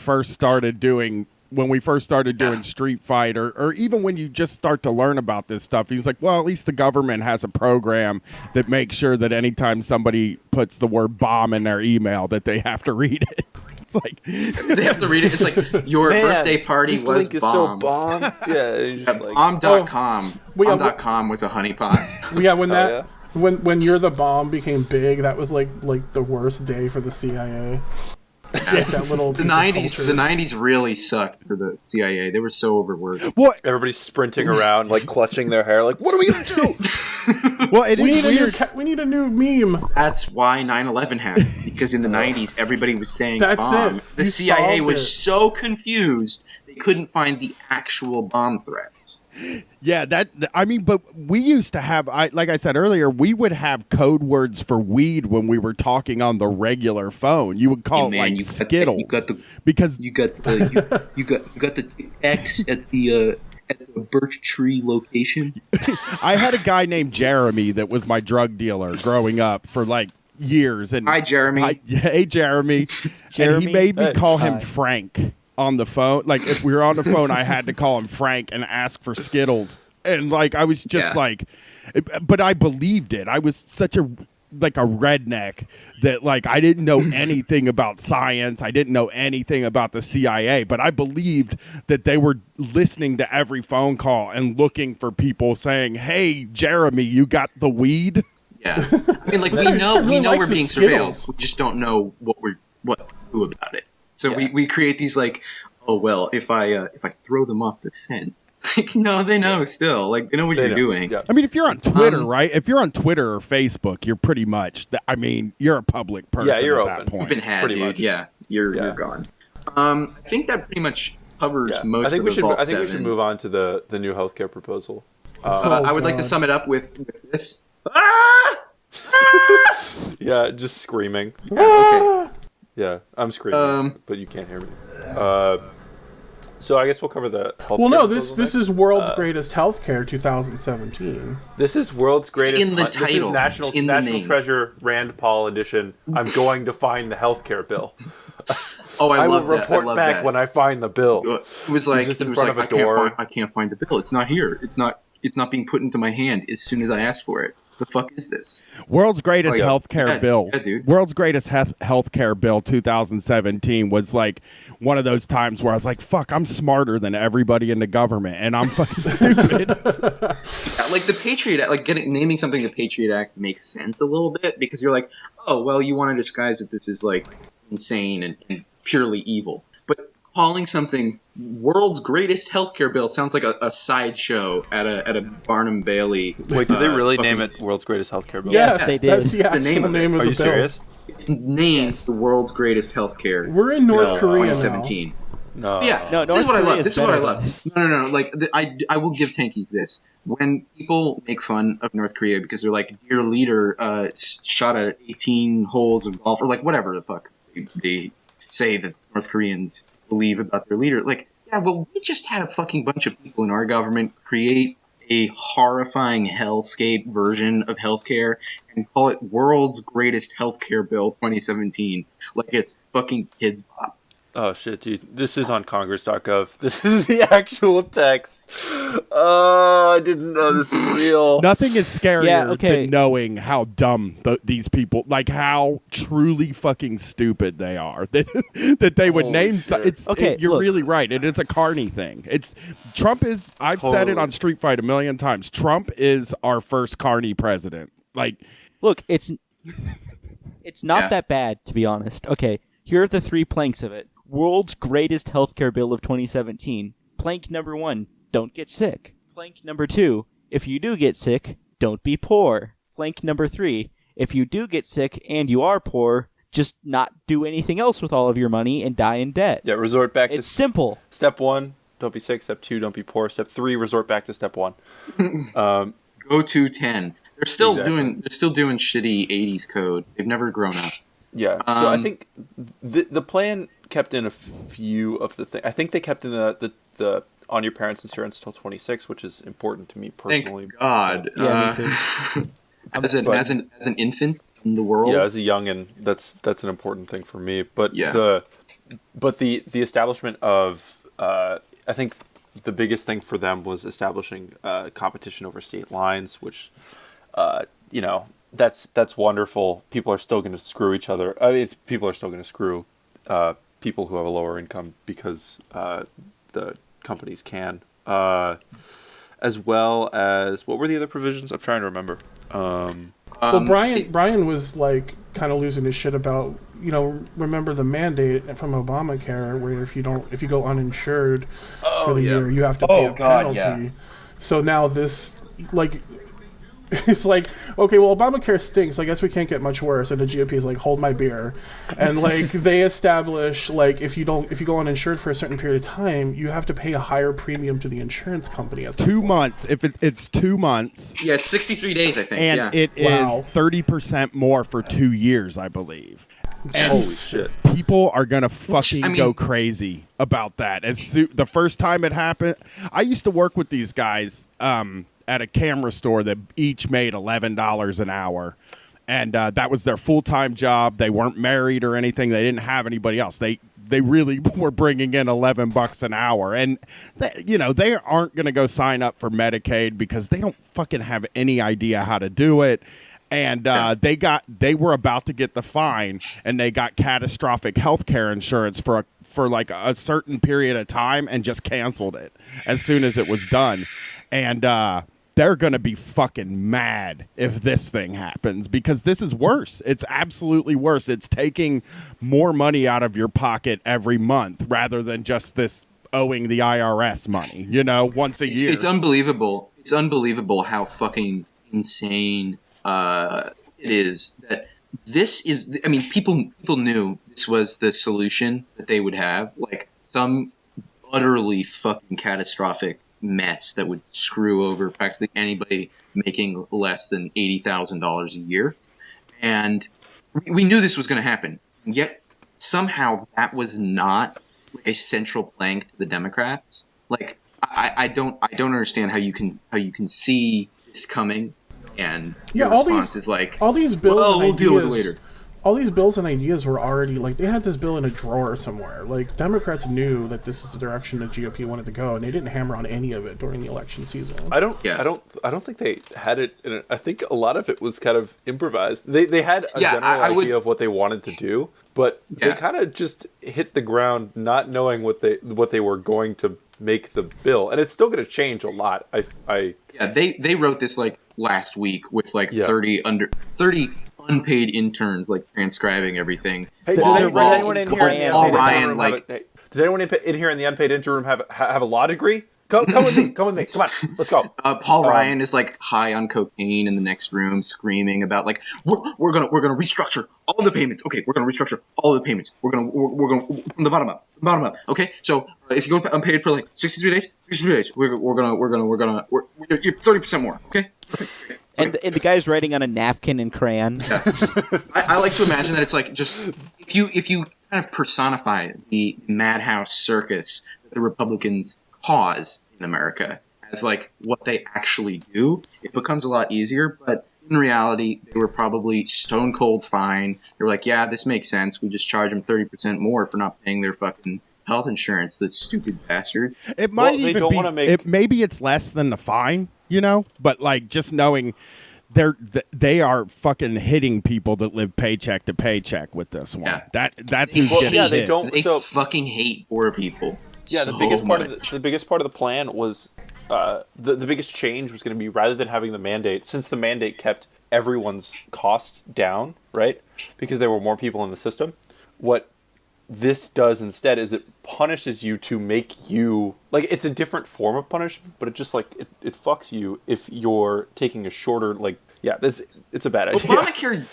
Speaker 5: first started doing Street Fight, or even when you just start to learn about this stuff, he's like, well, at least the government has a program that makes sure that anytime somebody puts the word bomb in their email that they have to read it. It's like
Speaker 2: they have to read it. It's like your birthday party
Speaker 1: this
Speaker 2: was
Speaker 1: link is
Speaker 2: bomb.
Speaker 1: so bomb. Yeah, you're just like,
Speaker 2: Bomb.com. Bomb.com was a honeypot.
Speaker 3: Yeah, when You're the Bomb became big, that was like the worst day for the CIA. Yeah, that little
Speaker 2: the '90s really sucked for the CIA. They were so overworked.
Speaker 5: what?
Speaker 1: everybody's sprinting around, like clutching their hair, like, what are we gonna do?
Speaker 5: Well, it is weird.
Speaker 3: We need a new meme.
Speaker 2: That's why 9/11 happened, because in the '90s everybody was saying
Speaker 3: That's
Speaker 2: bomb.
Speaker 3: it.
Speaker 2: The
Speaker 3: You
Speaker 2: CIA
Speaker 3: solved
Speaker 2: was
Speaker 3: it.
Speaker 2: so confused they couldn't find the actual bomb threats.
Speaker 5: Yeah, but we used to have, like I said earlier, we would have code words for weed when we were talking on the regular phone. You would call it like Skittles, because
Speaker 2: You got the X at the birch tree location.
Speaker 5: I had a guy named Jeremy that was my drug dealer growing up for like years. And
Speaker 2: Hi, Jeremy.
Speaker 5: Hey, Jeremy. And
Speaker 4: Jeremy?
Speaker 5: he made me call him
Speaker 4: Hi.
Speaker 5: Frank on the phone. Like, if we were on the phone, I had to call him Frank and ask for Skittles. And like, I was just but I believed it. I was such a redneck that like I didn't know anything about science. I didn't know anything about the CIA, but I believed that they were listening to every phone call and looking for people saying, "Hey, Jeremy, you got the weed?"
Speaker 2: Yeah, I mean, like we know we're being surveilled. We just don't know what to do about it. So we create these like, oh well, if I throw them off the scent. Like, no, they know still. Like, they know what you're doing.
Speaker 1: Yeah.
Speaker 5: I mean, if you're on Twitter, right? If you're on Twitter or Facebook, you're pretty much, you're a public person
Speaker 1: you're
Speaker 5: at
Speaker 1: open.
Speaker 5: that point.
Speaker 2: You've been had,
Speaker 1: Pretty
Speaker 2: dude.
Speaker 1: much.
Speaker 2: Yeah, you're gone. I think that pretty much covers most of the Vault 7.
Speaker 1: I think we should move on to the new healthcare proposal.
Speaker 2: I would like to sum it up with this.
Speaker 1: Yeah, just screaming.
Speaker 2: Okay.
Speaker 1: Yeah, I'm screaming, but you can't hear me. So I guess we'll cover the healthcare.
Speaker 3: Well, no,
Speaker 1: proposal
Speaker 3: this
Speaker 1: next.
Speaker 3: is World's Greatest Healthcare 2017.
Speaker 1: This is World's Greatest.
Speaker 2: in the
Speaker 1: This is
Speaker 2: title.
Speaker 1: National,
Speaker 2: It's in the
Speaker 1: National
Speaker 2: name.
Speaker 1: Treasure Rand Paul edition. I'm going to find the healthcare bill.
Speaker 2: Oh, I
Speaker 1: will
Speaker 2: love that.
Speaker 1: report
Speaker 2: I love
Speaker 1: back
Speaker 2: that.
Speaker 1: when I find the bill.
Speaker 2: It was like,
Speaker 1: just in front of a
Speaker 2: I
Speaker 1: door.
Speaker 2: can't find the bill. It's not here. It's not being put into my hand as soon as I ask for it. The fuck is this?
Speaker 5: World's Greatest
Speaker 2: yeah.
Speaker 5: Healthcare
Speaker 2: Yeah,
Speaker 5: Bill.
Speaker 2: yeah, dude.
Speaker 5: World's Greatest Healthcare Bill 2017 was like one of those times where I was like, fuck, I'm smarter than everybody in the government and I'm fucking stupid.
Speaker 2: Yeah, like the Patriot Act, like naming something the Patriot Act makes sense a little bit because you're like, oh, well, you want to disguise that this is like insane and purely evil. But calling something World's Greatest Healthcare Bill sounds like a sideshow at a Barnum Bailey.
Speaker 1: Wait, did they really name it World's Greatest Healthcare Bill?
Speaker 3: Yes,
Speaker 4: they did.
Speaker 3: That's the
Speaker 2: It's
Speaker 3: actual
Speaker 2: the name of it.
Speaker 3: name of
Speaker 1: Are
Speaker 3: the
Speaker 1: you
Speaker 3: bill.
Speaker 1: serious?
Speaker 2: It's named the World's Greatest Healthcare.
Speaker 3: We're in North Korea now.
Speaker 2: 2017.
Speaker 1: No.
Speaker 2: Yeah,
Speaker 4: No,
Speaker 2: this is
Speaker 4: North
Speaker 2: what I
Speaker 4: Korea
Speaker 2: love.
Speaker 4: is
Speaker 2: This is what I
Speaker 4: better
Speaker 2: love.
Speaker 4: than this.
Speaker 2: No. Like, I will give tankies this. When people make fun of North Korea because they're like, dear leader shot at 18 holes of golf, or like whatever the fuck they say that North Koreans believe about their leader. Like, yeah, well, we just had a fucking bunch of people in our government create a horrifying hellscape version of healthcare and call it World's Greatest Healthcare Bill 2017. Like it's fucking Kids Bop.
Speaker 1: Oh shit, dude! This is on Congress.gov. This is the actual text. Oh, I didn't know this was real.
Speaker 5: Nothing is scarier
Speaker 4: Yeah, okay.
Speaker 5: than knowing how dumb these people, like how truly fucking stupid they are. That they would
Speaker 1: Holy
Speaker 5: name.
Speaker 1: shit.
Speaker 5: You're
Speaker 4: look.
Speaker 5: really right. It is a carny thing. Trump is. I've said it
Speaker 1: Totally.
Speaker 5: on Street Fight a million times. Trump is our first carny president. Like,
Speaker 4: Look, it's not
Speaker 2: Yeah.
Speaker 4: that bad, to be honest. Okay, Here are the 3 planks of it. World's greatest healthcare bill of 2017. Plank number 1, don't get sick. Plank number 2, if you do get sick, don't be poor. Plank number 3, if you do get sick and you are poor, just not do anything else with all of your money and die in debt.
Speaker 1: Yeah, resort back to...
Speaker 4: It's simple.
Speaker 1: Step 1, don't be sick. Step 2, don't be poor. Step 3, resort back to step 1.
Speaker 2: Go to 10. They're still
Speaker 1: Exactly.
Speaker 2: doing shitty 80s code. They've never grown up.
Speaker 1: Yeah, so I think the plan kept in a few of the things. I think they kept in the on your parents' insurance till 26, which is important to me personally.
Speaker 2: Thank God.
Speaker 4: Yeah, me too.
Speaker 2: As an infant in the world.
Speaker 1: Yeah, as a youngin, that's an important thing for me. But
Speaker 2: Yeah.
Speaker 1: the establishment of I think the biggest thing for them was establishing competition over state lines, which that's wonderful. People are still going to screw each other. People are still going to screw people who have a lower income because the companies can. As well as, what were the other provisions? I'm trying to remember.
Speaker 3: Well, Bryan was like kind of losing his shit about, remember the mandate from Obamacare where if you go uninsured for the year, you have to pay a penalty. Yeah. So now this, like, it's like, okay, well, Obamacare stinks. I guess we can't get much worse. And the GOP is like, hold my beer. And like they establish, like, if you go uninsured for a certain period of time, you have to pay a higher premium to the insurance company at that
Speaker 5: 2
Speaker 3: point.
Speaker 5: months. If it's 2 months.
Speaker 2: Yeah, it's 63 days, I think.
Speaker 5: And it is 30% more for 2 years, I believe. And
Speaker 1: Holy shit.
Speaker 5: people are going to fucking go crazy about that. The first time it happened, I used to work with these guys at a camera store that each made $11 an hour. And that was their full-time job. They weren't married or anything. They didn't have anybody else. They really were bringing in $11 an hour. And, they aren't going to go sign up for Medicaid because they don't fucking have any idea how to do it. And they were about to get the fine, and they got catastrophic health care insurance for like a certain period of time and just canceled it as soon as it was done. And they're going to be fucking mad if this thing happens because this is worse. It's absolutely worse. It's taking more money out of your pocket every month rather than just this owing the IRS money, once a year.
Speaker 2: It's unbelievable. It's unbelievable how fucking insane it is that this is. I mean, people knew this was the solution that they would have, like some utterly fucking catastrophic mess that would screw over practically anybody making less than $80,000 a year, and we knew this was going to happen. Yet somehow that was not a central plank to the Democrats. Like I don't understand how you can see this coming. And your response is like,
Speaker 3: all these bills and
Speaker 2: we'll
Speaker 3: ideas,
Speaker 2: deal with it later.
Speaker 3: All these bills and ideas were already, like, they had this bill in a drawer somewhere. Like, Democrats knew that this is the direction the GOP wanted to go, and they didn't hammer on any of it during the election season.
Speaker 1: I don't think they had it. I think a lot of it was kind of improvised. They had a general idea of what they wanted to do, but they kind of just hit the ground not knowing what they were going to make the bill, and it's still going to change a lot.
Speaker 2: They wrote this like last week with like 30 unpaid interns like transcribing everything.
Speaker 1: Hey, does anyone in here in the unpaid intern room have a law degree? Come with me. Come on, let's go.
Speaker 2: Paul Ryan is like high on cocaine in the next room, screaming about like we're gonna restructure all the payments. Okay, we're gonna restructure all the payments. We're gonna from the bottom up. Okay, so if you go unpaid for like 63 days, we're gonna you're 30% more. Okay, perfect.
Speaker 4: And the guy's writing on a napkin and crayon.
Speaker 2: Yeah. I like to imagine that it's like just if you kind of personify the madhouse circus that the Republicans cause in America as like what they actually do, it becomes a lot easier. But in reality, they were probably stone cold fine. They were like, yeah, this makes sense. We just charge them 30% more for not paying their fucking health insurance. The stupid bastard.
Speaker 5: It might even be. Maybe it's less than the fine, but like just knowing they are fucking hitting people that live paycheck to paycheck with this one. Yeah. That's who's getting hit.
Speaker 2: They fucking hate poor people.
Speaker 1: Yeah, the biggest part of the plan was the biggest change was going to be, rather than having the mandate, since the mandate kept everyone's costs down, right? Because there were more people in the system. What this does instead is it punishes you to make you like it's a different form of punishment, but it just like it fucks you if you're taking a shorter like it's a bad idea.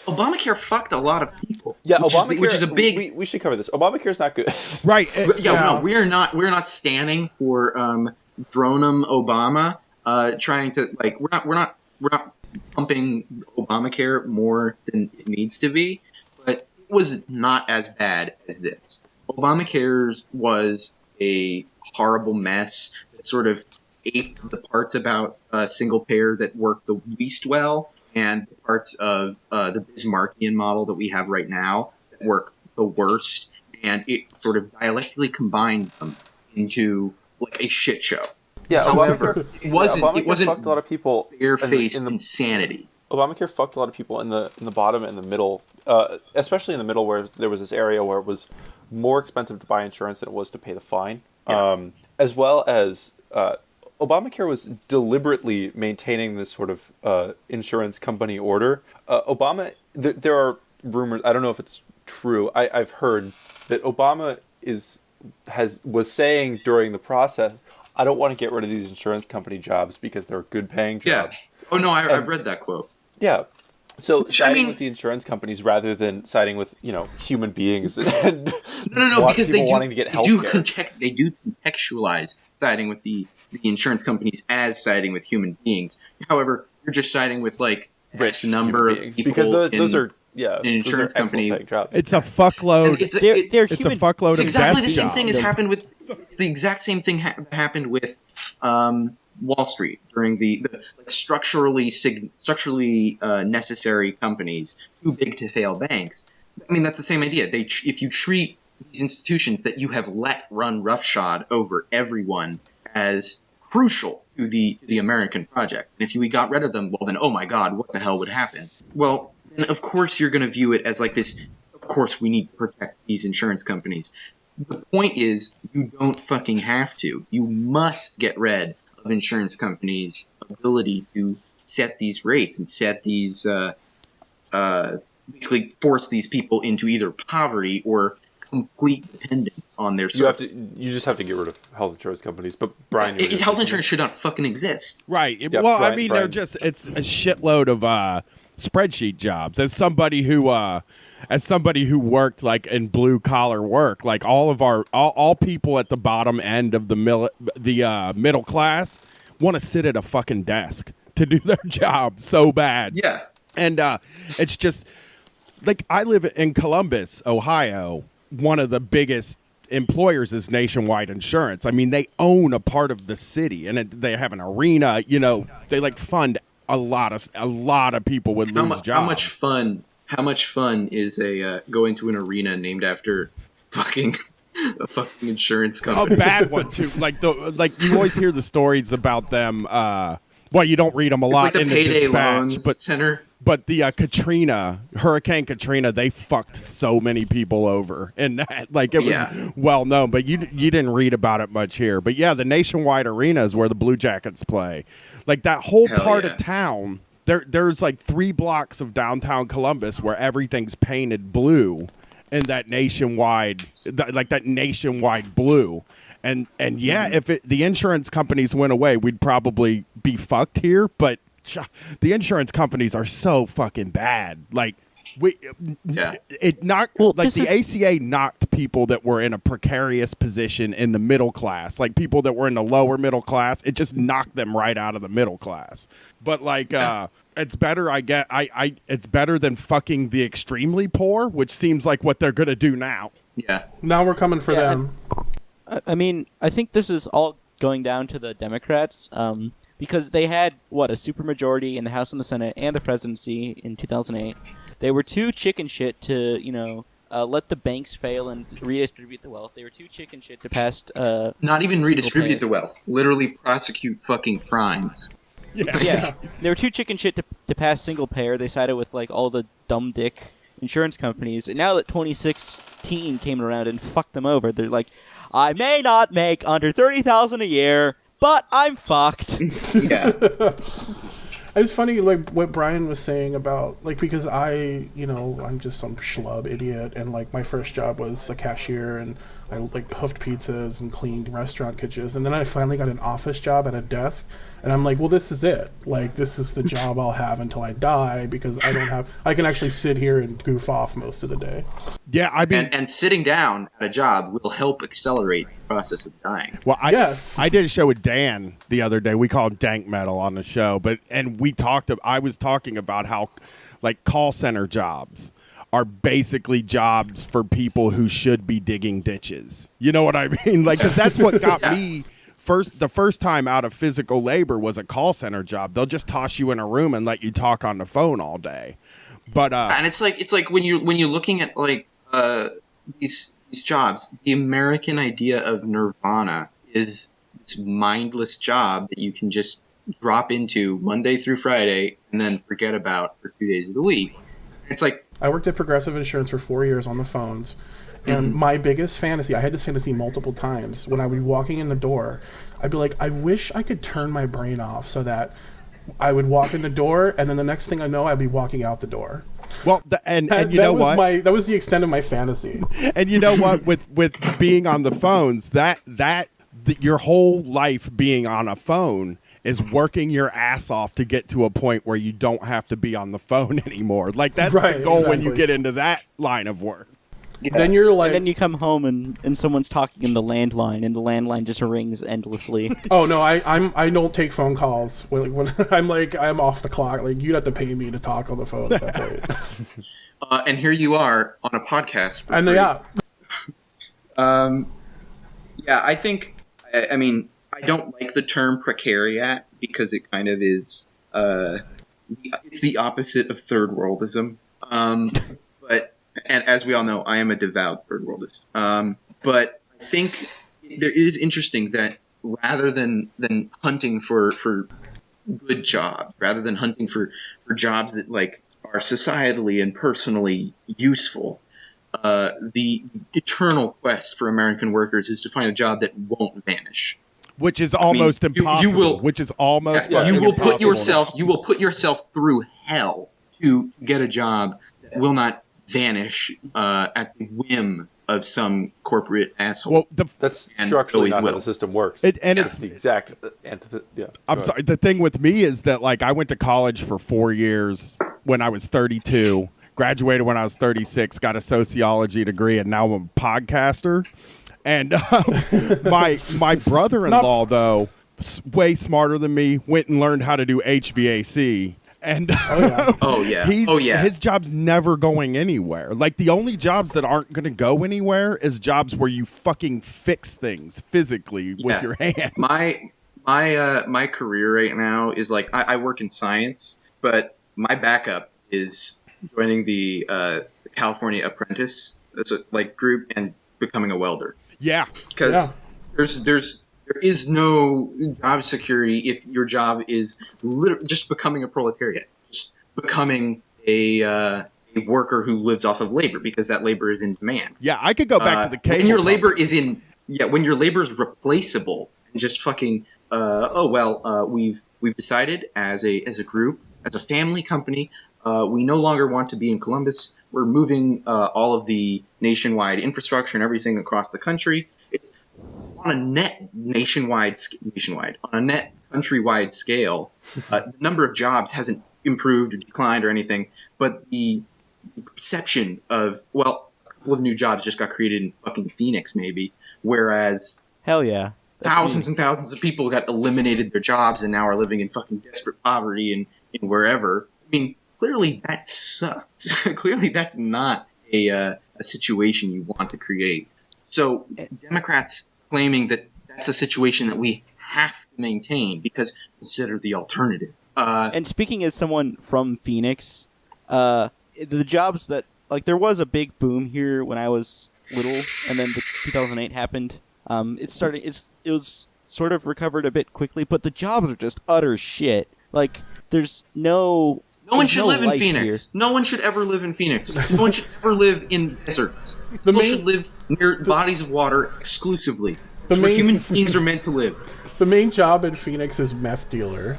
Speaker 2: Obamacare fucked a lot of people.
Speaker 1: Yeah,
Speaker 2: Obamacare, which is a big.
Speaker 1: We should cover this. Obamacare's not good.
Speaker 5: Right.
Speaker 2: No, we're not standing for Dronum Obama. Trying to like we're not pumping Obamacare more than it needs to be, but it was not as bad as this. Obamacare was a horrible mess that sort of ate the parts about single payer that work the least well, and the parts of the Bismarckian model that we have right now that work the worst, and it sort of dialectically combined them into like a shit show.
Speaker 1: Yeah,
Speaker 2: however, it wasn't
Speaker 1: fucked a lot of people
Speaker 2: bare-faced insanity.
Speaker 1: Obamacare fucked a lot of people in the bottom and the middle, especially in the middle where there was this area where it was more expensive to buy insurance than it was to pay the fine, as well as Obamacare was deliberately maintaining this sort of insurance company order. There are rumors. I don't know if it's true. I've heard that Obama was saying during the process, I don't want to get rid of these insurance company jobs because they're good paying jobs.
Speaker 2: Yeah. Oh no, I've read that quote.
Speaker 1: Yeah. So siding with the insurance companies rather than siding with human beings and
Speaker 2: no, because they do
Speaker 1: wanting to get healthcare.
Speaker 2: They do contextualize siding with the insurance companies as siding with human beings. However, you're just siding with like X number of people
Speaker 1: because those are
Speaker 2: an insurance company.
Speaker 5: It's a fuckload.
Speaker 2: It's a
Speaker 5: fuckload.
Speaker 2: It's
Speaker 5: of
Speaker 2: exactly
Speaker 5: desk
Speaker 2: the same
Speaker 5: jobs.
Speaker 2: thing has happened with. It's the exact same thing happened with Wall Street during the like structurally necessary companies, too big to fail banks. I mean, that's the same idea. If you treat these institutions that you have let run roughshod over everyone as crucial to the American project, and if we got rid of them, well then, oh my God, what the hell would happen? Well, then of course you're going to view it as like this. Of course we need to protect these insurance companies. The point is, you don't fucking have to. You must get rid of insurance companies' ability to set these rates and set these, basically force these people into either poverty or complete dependence on their service.
Speaker 1: You just have to get rid of health insurance companies. But Brian,
Speaker 2: health insurance should not fucking exist.
Speaker 5: Right.
Speaker 1: Yeah,
Speaker 5: well,
Speaker 1: Brian,
Speaker 5: I mean,
Speaker 1: Brian.
Speaker 5: it's a shitload of spreadsheet jobs. As somebody who worked like in blue collar work, like all people at the bottom end of the middle class want to sit at a fucking desk to do their job so bad.
Speaker 2: Yeah.
Speaker 5: And it's just like I live in Columbus, Ohio. One of the biggest employers is Nationwide Insurance. I mean, they own a part of the city, and they have an arena. They like fund a lot of people would lose jobs.
Speaker 2: How much fun is going to an arena named after a fucking insurance company?
Speaker 5: A bad one too. Like you always hear the stories about them. Well, you don't read them a lot
Speaker 2: like
Speaker 5: in
Speaker 2: the
Speaker 5: the
Speaker 2: Payday
Speaker 5: Dispatch,
Speaker 2: Loans Center.
Speaker 5: But the Hurricane Katrina, they fucked so many people over, and that, like it was well known. But you didn't read about it much here. But yeah, the Nationwide Arena is where the Blue Jackets play. Like that whole part of town. There's like 3 blocks of downtown Columbus where everything's painted blue, and that nationwide blue. And if the insurance companies went away, we'd probably be fucked here. But the insurance companies are so fucking bad. Like it knocked ACA knocked people that were in a precarious position in the middle class, like people that were in the lower middle class. It just knocked them right out of the middle class. But like it's better. It's better than fucking the extremely poor, which seems like what they're gonna do now.
Speaker 2: Yeah.
Speaker 3: Now we're coming for them.
Speaker 4: I mean, I think this is all going down to the Democrats, because they had, a supermajority in the House and the Senate and the presidency in 2008. They were too chicken shit to, let the banks fail and redistribute the wealth. They were too chicken shit to pass...
Speaker 2: Not even redistribute the wealth. Literally prosecute fucking crimes.
Speaker 4: Yeah. They were too chicken shit to pass single payer. They sided with, all the dumb dick insurance companies. And now that 2016 came around and fucked them over, they're like, I may not make under $30,000 a year, but I'm fucked.
Speaker 2: Yeah.
Speaker 3: It's funny, like what Bryan was saying about, like, because I'm just some schlub idiot, and like my first job was a cashier, and I like hoofed pizzas and cleaned restaurant kitchens, and then I finally got an office job at a desk, and I'm like, well, this is it. Like, this is the job I'll have until I die, because I can actually sit here and goof off most of the day.
Speaker 5: Yeah, I mean,
Speaker 2: and sitting down at a job will help accelerate the process of dying.
Speaker 5: well,
Speaker 3: Yes.
Speaker 5: I did a show with Dan the other day. We call him Dank Metal on the show, I was talking about how, like, call center jobs are basically jobs for people who should be digging ditches. You know what I mean? Like, 'cause that's what got me the first time out of physical labor was a call center job. They'll just toss you in a room and let you talk on the phone all day. But
Speaker 2: and it's like when you're looking at like these jobs, the American idea of nirvana is this mindless job that you can just drop into Monday through Friday and then forget about for 2 days of the week. It's like,
Speaker 3: I worked at Progressive Insurance for 4 years on the phones, and my biggest fantasy, I had this fantasy multiple times, when I would be walking in the door, I'd be like, I wish I could turn my brain off so that I would walk in the door, and then the next thing I know, I'd be walking out the door.
Speaker 5: well, and you know what?
Speaker 3: That was the extent of my fantasy.
Speaker 5: And you know what? With being on the phones, your whole life being on a phone is working your ass off to get to a point where you don't have to be on the phone anymore. Like, that's the goal when you get into that line of work.
Speaker 2: yeah.
Speaker 3: Then you're like,
Speaker 4: And then you come home and someone's talking in the landline, and the landline just rings endlessly.
Speaker 3: oh no, I don't take phone calls when I'm off the clock. Like, you'd have to pay me to talk on the phone at that point.
Speaker 2: And here you are on a podcast. For
Speaker 3: And
Speaker 2: free.
Speaker 3: yeah,
Speaker 2: I think, I mean, I don't like the term precariat because it kind of is, it's the opposite of third worldism. But, and as we all know, I am a devout third worldist. But I think it is interesting that rather than hunting for good jobs, rather than hunting for jobs that like are societally and personally useful, the eternal quest for American workers is to find a job that won't vanish.
Speaker 5: Which is almost impossible.
Speaker 2: You will,
Speaker 5: which is almost
Speaker 2: you will put
Speaker 5: impossible.
Speaker 2: you will put yourself through hell to get a job that will not vanish at the whim of some corporate asshole.
Speaker 5: Well,
Speaker 1: That's
Speaker 2: And
Speaker 1: structurally
Speaker 2: always
Speaker 1: not how
Speaker 2: will.
Speaker 1: the system works.
Speaker 5: it's
Speaker 1: the exact antithesis. Yeah.
Speaker 5: I'm sorry. The thing with me is that, like, I went to college for 4 years when I was 32, graduated when I was 36, got a sociology degree, and now I'm a podcaster. And my brother-in-law, though, way smarter than me, went and learned how to do HVAC. And his job's never going anywhere. Like, the only jobs that aren't going to go anywhere is jobs where you fucking fix things physically with your hand.
Speaker 2: My career right now is like I work in science, but my backup is joining the California Apprentice group and becoming a welder.
Speaker 5: Yeah,
Speaker 2: because there is no job security if your job is just becoming a proletariat, just becoming a worker who lives off of labor because that labor is in demand.
Speaker 5: Yeah, I could go back to the cable.
Speaker 2: When your labor is when your labor is replaceable and just fucking we've decided as a group, as a family company, we no longer want to be in Columbus. We're moving all of the nationwide infrastructure and everything across the country. It's on a net on a net countrywide scale. The number of jobs hasn't improved or declined or anything, but the perception of, well, a couple of new jobs just got created in fucking Phoenix maybe, whereas
Speaker 4: Hell yeah.
Speaker 2: thousands and thousands of people got eliminated their jobs and now are living in fucking desperate poverty and wherever. I mean, clearly that sucks. Clearly that's not a situation you want to create. So Democrats claiming that that's a situation that we have to maintain because consider the alternative.
Speaker 4: And speaking as someone from Phoenix, the jobs that, like, there was a big boom here when I was little, and then the 2008 happened. It was sort of recovered a bit quickly, but the jobs are just utter shit. Like, there's no
Speaker 2: one should live in
Speaker 4: life
Speaker 2: Phoenix.
Speaker 4: here.
Speaker 2: No one should ever live in Phoenix. No one should ever live in deserts. People should live near bodies of water exclusively. That's where human beings are meant to live.
Speaker 3: The main job in Phoenix is meth dealer.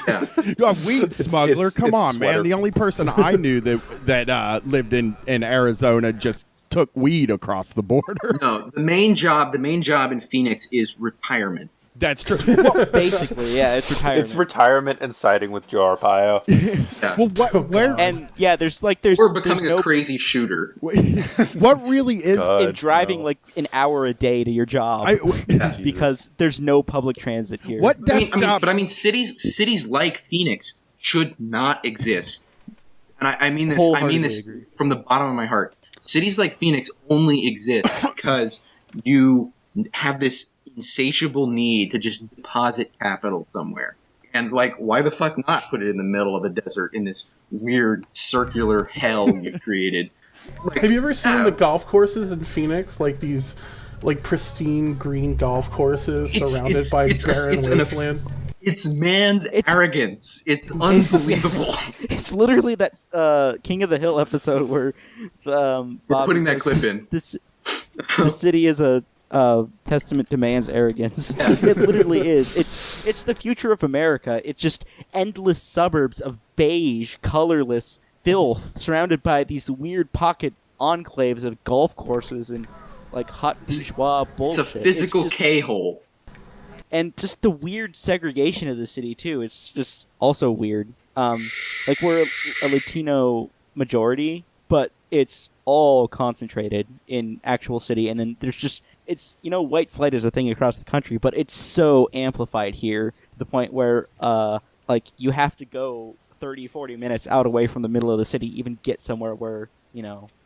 Speaker 2: Yeah.
Speaker 5: You're a weed smuggler.
Speaker 1: it's
Speaker 5: Come on,
Speaker 1: sweater.
Speaker 5: man. The only person I knew that lived in Arizona just took weed across the border.
Speaker 2: No, the main job in Phoenix is retirement.
Speaker 5: That's true. Well,
Speaker 4: Basically, yeah, it's retirement.
Speaker 1: It's retirement and siding with Joe Arpaio.
Speaker 2: Yeah.
Speaker 5: well where
Speaker 4: and yeah, there's
Speaker 2: We're becoming
Speaker 4: there's
Speaker 2: a crazy shooter.
Speaker 5: what really is
Speaker 1: God.
Speaker 4: in driving
Speaker 1: no.
Speaker 4: like an hour a day to your job because there's no public transit here.
Speaker 5: what desk job?
Speaker 2: But cities like Phoenix should not exist. And I mean this
Speaker 4: Wholeheartedly agree.
Speaker 2: from the bottom of my heart. Cities like Phoenix only exist because you have this insatiable need to just deposit capital somewhere. And like, why the fuck not put it in the middle of a desert in this weird circular hell you created? Like,
Speaker 3: Have you ever seen the golf courses in Phoenix? Like these, like pristine green golf courses surrounded by barren wasteland.
Speaker 2: It's man's arrogance. It's unbelievable.
Speaker 4: It's literally that King of the Hill episode where
Speaker 2: We're
Speaker 4: Bob
Speaker 2: putting that
Speaker 4: says,
Speaker 2: clip in.
Speaker 4: The city is a testament to man's arrogance. It literally is. It's the future of America. It's just endless suburbs of beige, colorless filth surrounded by these weird pocket enclaves of golf courses and like hot bourgeois bullshit.
Speaker 2: It's a physical K-hole.
Speaker 4: And just the weird segregation of the city too. It's just also weird. Like we're a Latino majority, but it's all concentrated in actual city. And then there's just white flight is a thing across the country, but it's so amplified here to the point where like you have to go 30, 40 minutes out away from the middle of the city, even get somewhere where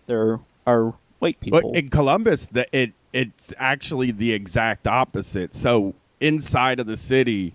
Speaker 4: there are white people.
Speaker 5: But in Columbus, it's actually the exact opposite. So inside of the city,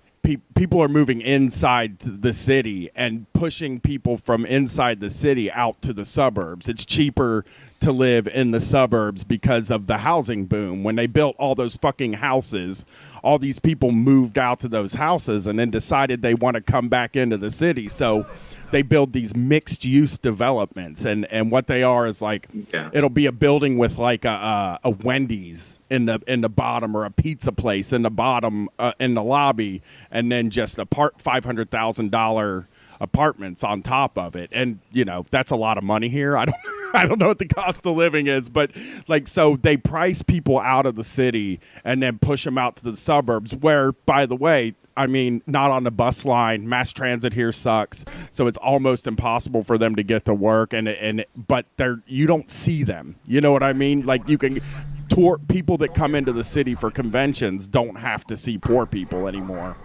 Speaker 5: people are moving inside to the city and pushing people from inside the city out to the suburbs. It's cheaper to live in the suburbs because of the housing boom. When they built all those fucking houses, all these people moved out to those houses and then decided they want to come back into the city. So they build these mixed use developments, and what they are is like it'll be a building with like a Wendy's in the bottom, or a pizza place in the bottom in the lobby, and then just $500,000 apartments on top of it. And that's a lot of money here. I don't know what the cost of living is, but like, so they price people out of the city and then push them out to the suburbs, where, by the way, I mean, not on the bus line. Mass transit here sucks, so it's almost impossible for them to get to work. But you don't see them. You know what I mean? Like, you can tour people that come into the city for conventions don't have to see poor people anymore.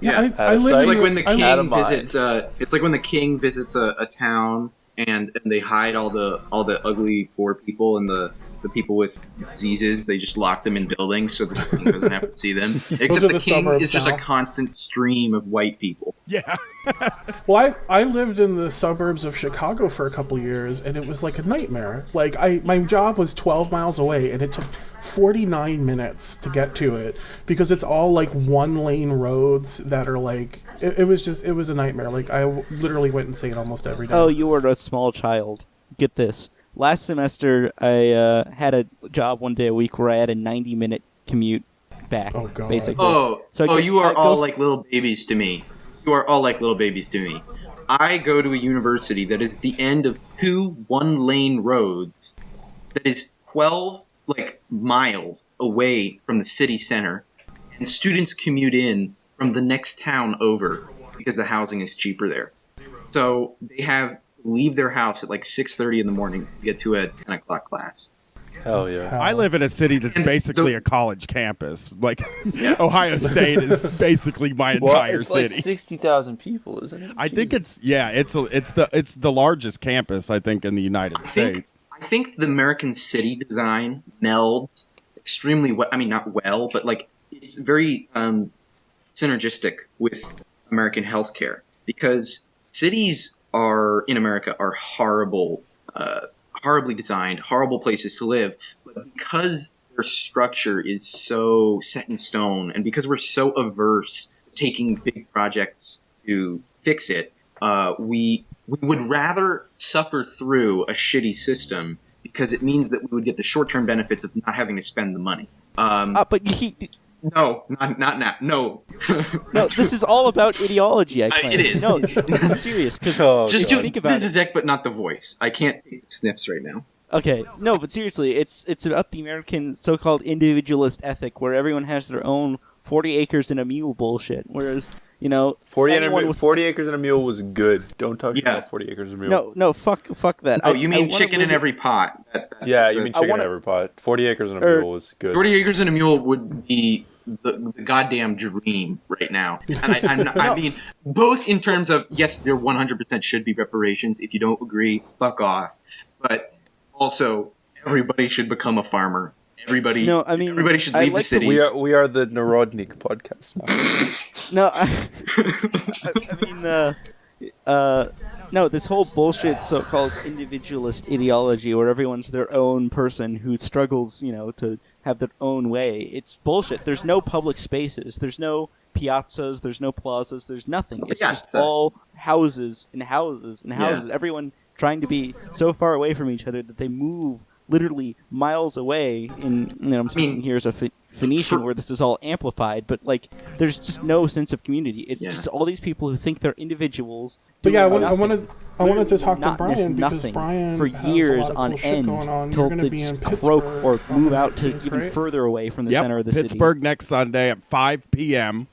Speaker 2: Yeah,
Speaker 3: I live
Speaker 2: it's
Speaker 3: in
Speaker 2: like when the king
Speaker 1: mind.
Speaker 2: visits. It's like when the king visits a town and they hide all the ugly poor people and the people with diseases. They just lock them in buildings so the king doesn't have to see them. Except the king is just a constant stream of white people.
Speaker 5: Yeah.
Speaker 3: Well, I lived in the suburbs of Chicago for a couple years, and it was like a nightmare. Like, my job was 12 miles away, and it took 49 minutes to get to it because it's all like one-lane roads that are like it was a nightmare. Like, I literally went insane almost every day.
Speaker 4: Oh, you were a small child. Get this. Last semester, I had a job one day a week where I had a 90-minute commute back,
Speaker 3: Oh, God.
Speaker 4: basically.
Speaker 2: You are all like little babies to me. You are all like little babies to me. I go to a university that is the end of 2 one-lane roads that is 12 miles away from the city center, and students commute in from the next town over because the housing is cheaper there. So they have to leave their house at like 6:30 in the morning to get to a 10 o'clock class.
Speaker 1: Hell yeah.
Speaker 5: I live in a city that's basically a college campus. Like, Ohio State is basically my entire
Speaker 1: it's
Speaker 5: city.
Speaker 1: like 60,000 people, isn't it?
Speaker 5: I think it's the largest campus, I think, in the United States.
Speaker 2: I think the American city design melds extremely well. I mean, not well, but like it's very synergistic with American healthcare, because cities in America are horribly designed, horrible places to live. But because their structure is so set in stone, and because we're so averse to taking big projects to fix it, we would rather suffer through a shitty system because it means that we would get the short-term benefits of not having to spend the money.
Speaker 4: But
Speaker 2: No, not now. No.
Speaker 4: No, this is all about ideology. I claim.
Speaker 2: It is.
Speaker 4: No, I'm serious. Because
Speaker 2: Just do
Speaker 4: think about
Speaker 2: this is but not the voice. I can't take the sniffs right now.
Speaker 4: Okay, no, but seriously, it's about the American so-called individualist ethic, where everyone has their own 40 acres and a mule bullshit. Whereas,
Speaker 1: 40 acres and a mule was good. Don't talk about 40 acres and a mule.
Speaker 4: No, fuck that.
Speaker 2: Oh, you mean chicken in every pot?
Speaker 1: You mean chicken in every pot. 40 acres and a mule was good.
Speaker 2: 40 acres and a mule would be the goddamn dream right now. And I mean, both in terms of, yes, there 100% should be reparations. If you don't agree, fuck off. But also, everybody should become a farmer. Everybody should leave the cities.
Speaker 1: We are the Narodnik podcast now.
Speaker 4: No, this whole bullshit so-called individualist ideology where everyone's their own person who struggles, to have their own way. It's bullshit. There's no public spaces. There's no piazzas. There's no plazas. There's nothing. It's just all houses and houses and houses. Yeah. Everyone trying to be so far away from each other that they move literally miles away. I'm speaking here as a Phoenician where this is all amplified, but there's just no sense of community. It's just all these people who think they're individuals.
Speaker 3: But yeah, I wanted to talk to Bryan because Bryan
Speaker 4: for years on end told to just croak or move out to even further away from the center of the city.
Speaker 5: Pittsburgh next Sunday at 5 p.m.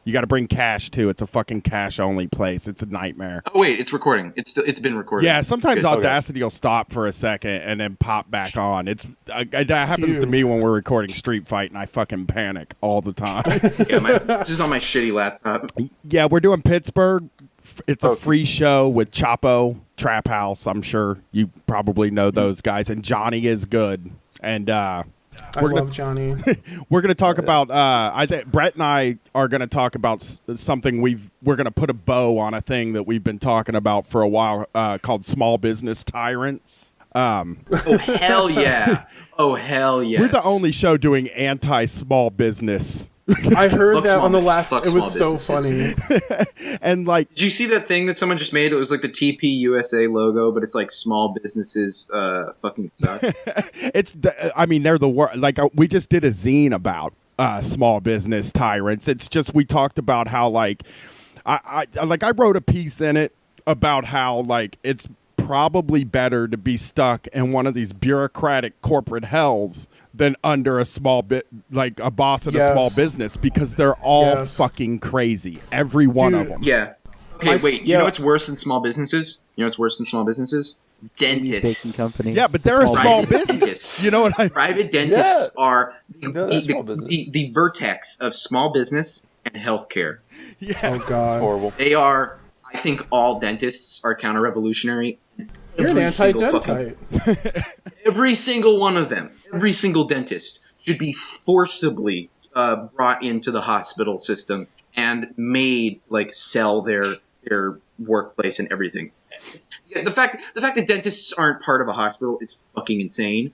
Speaker 5: You got to bring cash too. It's a fucking cash only place. It's a nightmare.
Speaker 2: Oh wait, it's recording. It's been recorded.
Speaker 5: Yeah, sometimes Audacity will stop for a second and then pop back on. It happens to me when we're recording Street Fight and I fucking panic all the time.
Speaker 2: This is on my shitty laptop.
Speaker 5: Yeah, we're doing Pittsburgh. It's a free show with Chapo, Trap House. I'm sure you probably know those guys. And Johnny is good. And
Speaker 3: I love Johnny.
Speaker 5: We're going to talk about. I think Brett and I are going to talk about something we're going to put a bow on a thing that we've been talking about for a while called small business tyrants.
Speaker 2: Oh hell yeah! Oh hell yes!
Speaker 5: We're the only show doing anti-small business.
Speaker 3: I heard that on the last. It was so funny.
Speaker 5: And
Speaker 2: did you see that thing that someone just made? It was like the TP USA logo, but it's like small businesses fucking suck.
Speaker 5: They're the worst. We just did a zine about small business tyrants. It's just we talked about how I wrote a piece in it about how it's probably better to be stuck in one of these bureaucratic corporate hells than under a small bit a boss at a small business because they're all fucking crazy. Every one of them.
Speaker 2: Yeah. Okay, wait. You know what's worse than small businesses? Dentists.
Speaker 5: Yeah, but they're a small business. You know what I mean?
Speaker 2: Private dentists are the vertex of small business and healthcare.
Speaker 5: Yeah.
Speaker 3: Oh god.
Speaker 1: It's horrible.
Speaker 2: They are. I think all dentists are counter-revolutionary.
Speaker 3: You're an anti-dentite.
Speaker 2: Every single one of them, every single dentist should be forcibly brought into the hospital system and made sell their workplace and everything. Yeah, the fact that dentists aren't part of a hospital is fucking insane.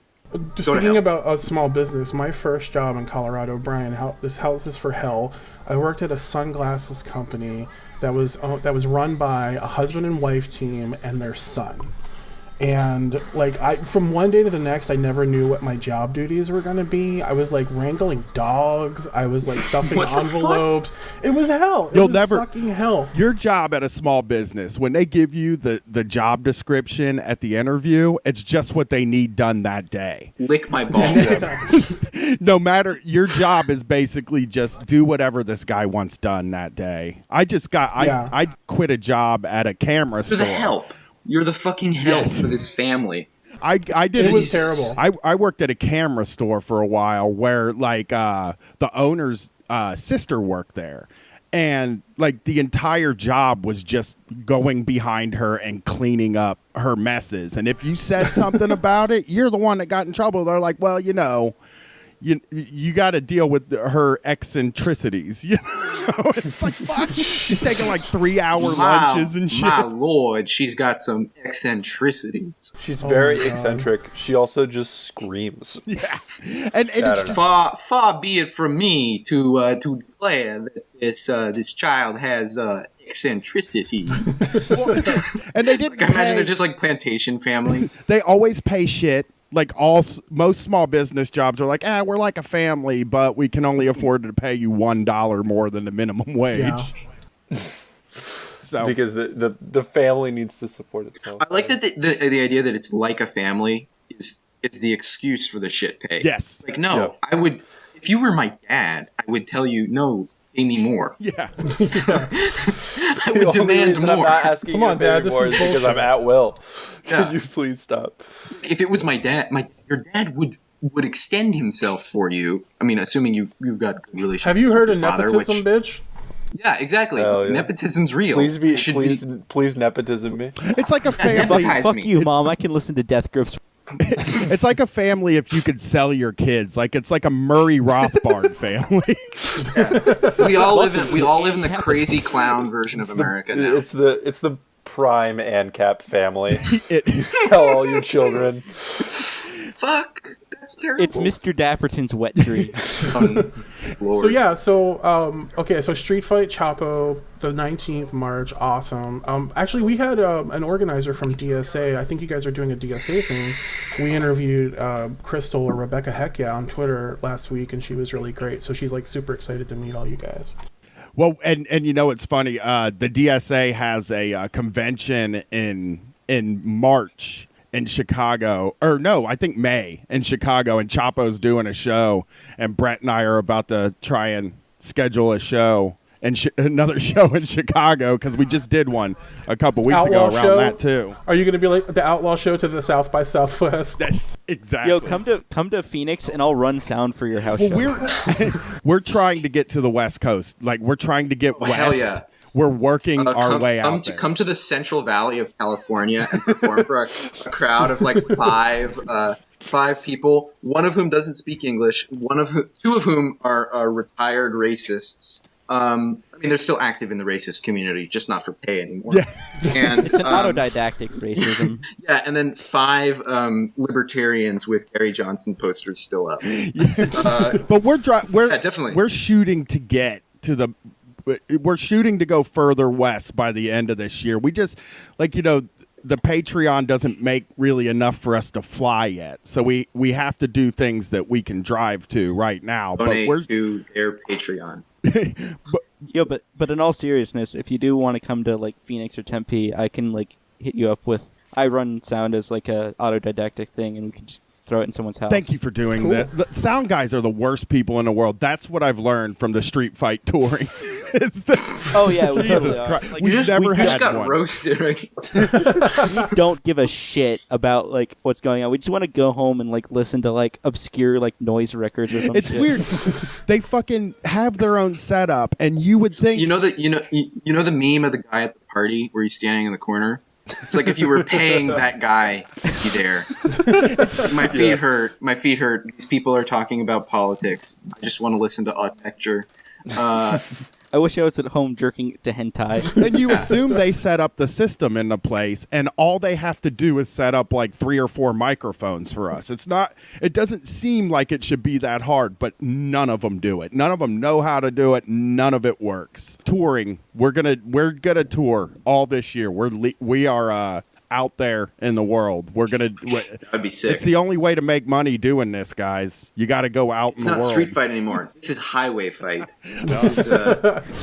Speaker 3: Just speaking about a small business, my first job in Colorado, Bryan, this house is for hell. I worked at a sunglasses company that was run by a husband and wife team and their son. And from one day to the next, I never knew what my job duties were going to be. I was wrangling dogs. I was stuffing envelopes. It was hell. It was fucking hell.
Speaker 5: Your job at a small business, when they give you the job description at the interview, it's just what they need done that day.
Speaker 2: Lick my balls.
Speaker 5: No matter, your job is basically just do whatever this guy wants done that day. I quit a job at a camera store.
Speaker 2: For the help. You're the fucking help for this family.
Speaker 5: I did.
Speaker 3: It was terrible.
Speaker 5: I worked at a camera store for a while where the owner's sister worked there. And the entire job was just going behind her and cleaning up her messes. And if you said something about it, you're the one that got in trouble. They're like, well, you got to deal with her eccentricities. It's fuck. She's taking 3-hour lunches and shit.
Speaker 2: My lord, she's got some eccentricities.
Speaker 1: She's very eccentric. She also just screams.
Speaker 5: Yeah, and it's
Speaker 2: far be it from me to declare that this child has eccentricities.
Speaker 5: And they didn't.
Speaker 2: I imagine they're just plantation families.
Speaker 5: They always pay shit. like most small business jobs are like, we're like a family, but we can only afford to pay you $1 more than the minimum wage.
Speaker 3: Yeah.
Speaker 5: So
Speaker 1: because the family needs to support itself.
Speaker 2: I like that the idea that it's like a family is the excuse for the shit pay.
Speaker 5: Yes.
Speaker 2: Like, no, I would, if you were my dad, I would tell you, no, pay me more.
Speaker 5: Yeah.
Speaker 2: I would demand more.
Speaker 1: I'm not asking
Speaker 3: Come on, Dad, this
Speaker 1: more
Speaker 3: is
Speaker 1: is because
Speaker 3: bullshit.
Speaker 1: I'm at will.
Speaker 2: Yeah.
Speaker 1: Can you please stop?
Speaker 2: If it was my dad, your dad would extend himself for you. I mean, assuming you've got good relationship.
Speaker 3: Have you heard of
Speaker 2: with your father,
Speaker 3: nepotism, bitch?
Speaker 2: Yeah, exactly.
Speaker 1: Hell yeah.
Speaker 2: Nepotism's real.
Speaker 1: Please nepotism me.
Speaker 5: It's like a family.
Speaker 2: Nepotise
Speaker 4: Fuck
Speaker 2: me.
Speaker 4: you, Mom. I can listen to Death Grips.
Speaker 5: It's like a family if you could sell your kids. Like it's like a Murray Rothbard family.
Speaker 2: We all live in the crazy clown version of America now.
Speaker 1: It's the prime ANCAP family.
Speaker 5: It-
Speaker 1: Sell all your children.
Speaker 2: Fuck, that's terrible.
Speaker 4: It's Mr. Dapperton's wet dream.
Speaker 2: Lord.
Speaker 3: So yeah, so Street Fight Chapo, the 19th March, awesome. Actually, we had an organizer from DSA. I think you guys are doing a DSA thing. We interviewed Crystal or Rebecca Heckya on Twitter last week, and she was really great. So she's like super excited to meet all you guys.
Speaker 5: Well, and you know it's funny. The DSA has a convention in March in Chicago, or no, I think May in Chicago, and Chapo's doing a show, and Brett and I are about to try and schedule a show and another show in Chicago because we just did one a couple weeks
Speaker 3: Outlaw
Speaker 5: ago around
Speaker 3: show?
Speaker 5: that too.
Speaker 3: Are you going to be like the Outlaw show to the South by Southwest?
Speaker 5: That's exactly.
Speaker 4: Yo, come to Phoenix and I'll run sound for your house
Speaker 5: Well,
Speaker 4: show.
Speaker 5: we're trying to get to the West Coast. Like we're trying to get west.
Speaker 2: hell yeah.
Speaker 5: We're working our way out there.
Speaker 2: Come to the Central Valley of California and perform for a crowd of like five people. One of whom doesn't speak English. Two of whom are retired racists. I mean, they're still active in the racist community, just not for pay anymore.
Speaker 5: Yeah.
Speaker 2: And
Speaker 4: It's an autodidactic racism.
Speaker 2: yeah, and then 5 libertarians with Gary Johnson posters still up.
Speaker 5: But we're
Speaker 2: Yeah, definitely.
Speaker 5: we're shooting to get to the. We're shooting to go further west by the end of this year. We just, like, you know, the Patreon doesn't make really enough for us to fly yet. So we have to do things that we can drive to right now.
Speaker 2: Donate
Speaker 5: but we're
Speaker 2: to their Patreon.
Speaker 4: Yo, but in all seriousness, if you do want to come to like Phoenix or Tempe, I can like hit you up with. I run sound as like a autodidactic thing, and we can just throw it in someone's house.
Speaker 5: Thank you for doing that. The sound guys are the worst people in the world. That's what I've learned from the street fight touring.
Speaker 4: Oh yeah, we
Speaker 5: Jesus
Speaker 4: totally are.
Speaker 5: Christ.
Speaker 4: Like,
Speaker 5: We've
Speaker 2: We
Speaker 5: never
Speaker 2: just
Speaker 5: had
Speaker 2: got
Speaker 5: one.
Speaker 2: roasted. Right?
Speaker 4: we don't give a shit about like what's going on. We just want to go home and like listen to like obscure like noise records or something.
Speaker 5: It's weird. They fucking have their own setup, and you would think
Speaker 2: You know the meme of the guy at the party where he's standing in the corner. It's like if you were paying that guy to be there. My feet hurt. My feet hurt. These people are talking about politics. I just want to listen to architecture.
Speaker 4: I wish I was at home jerking to hentai.
Speaker 5: and you assume they set up the system in the place, and all they have to do is set up like 3 or 4 microphones for us. It doesn't seem like it should be that hard, but none of them do it. None of them know how to do it. None of it works. Touring, we're gonna tour all this year. We are out there in the world.
Speaker 2: That'd be sick.
Speaker 5: It's the only way to make money doing this, guys. You got to go out
Speaker 2: It's
Speaker 5: in the
Speaker 2: not
Speaker 5: world.
Speaker 2: street fight anymore. This is highway fight.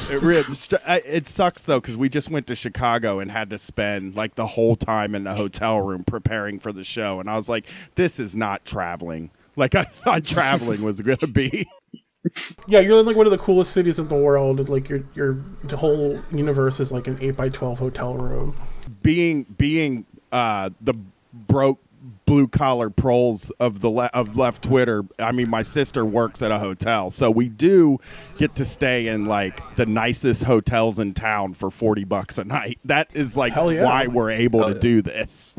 Speaker 5: It sucks though because we just went to Chicago and had to spend like the whole time in the hotel room preparing for the show, and I was like, "This is not traveling like I thought traveling was going to be."
Speaker 3: Yeah, you're in like one of the coolest cities in the world. Like your the whole universe is like an 8x12 hotel room.
Speaker 5: Being the broke blue collar proles of left Twitter. I mean, my sister works at a hotel, so we do get to stay in like the nicest hotels in town for $40 a night. That is like
Speaker 3: Hell yeah.
Speaker 5: why we're able to do this.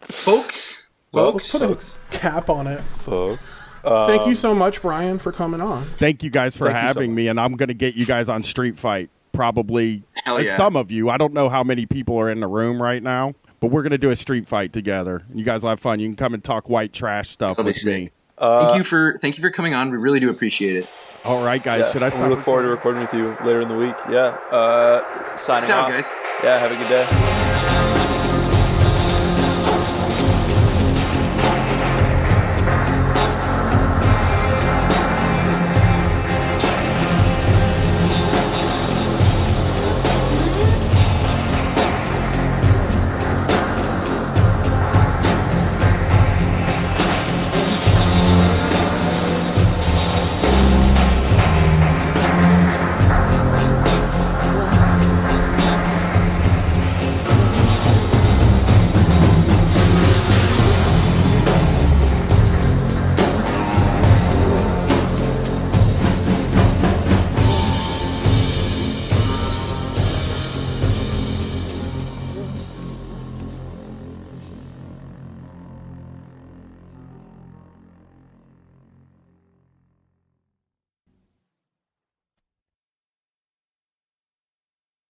Speaker 2: Folks.
Speaker 3: Let's put a cap on it.
Speaker 1: Folks.
Speaker 3: Thank you so much, Bryan, for coming on.
Speaker 5: Thank you guys for
Speaker 1: Thank you so
Speaker 5: having
Speaker 1: much.
Speaker 5: me, and I'm going to get you guys on Street Fight. Probably
Speaker 2: Hell yeah.
Speaker 5: some of you. I don't know how many people are in the room right now, but we're going to do a street fight together. You guys will have fun. You can come and talk white trash stuff
Speaker 2: That'll be
Speaker 5: with
Speaker 2: sick.
Speaker 5: me.
Speaker 2: Thank you for coming on. We really do appreciate it.
Speaker 5: All right, guys.
Speaker 1: Yeah,
Speaker 5: Should I
Speaker 1: and
Speaker 5: start?
Speaker 1: we look forward to recording with you later in the week. Yeah. Signing
Speaker 2: Peace out,
Speaker 1: off.
Speaker 2: guys.
Speaker 1: Yeah. Have a good day.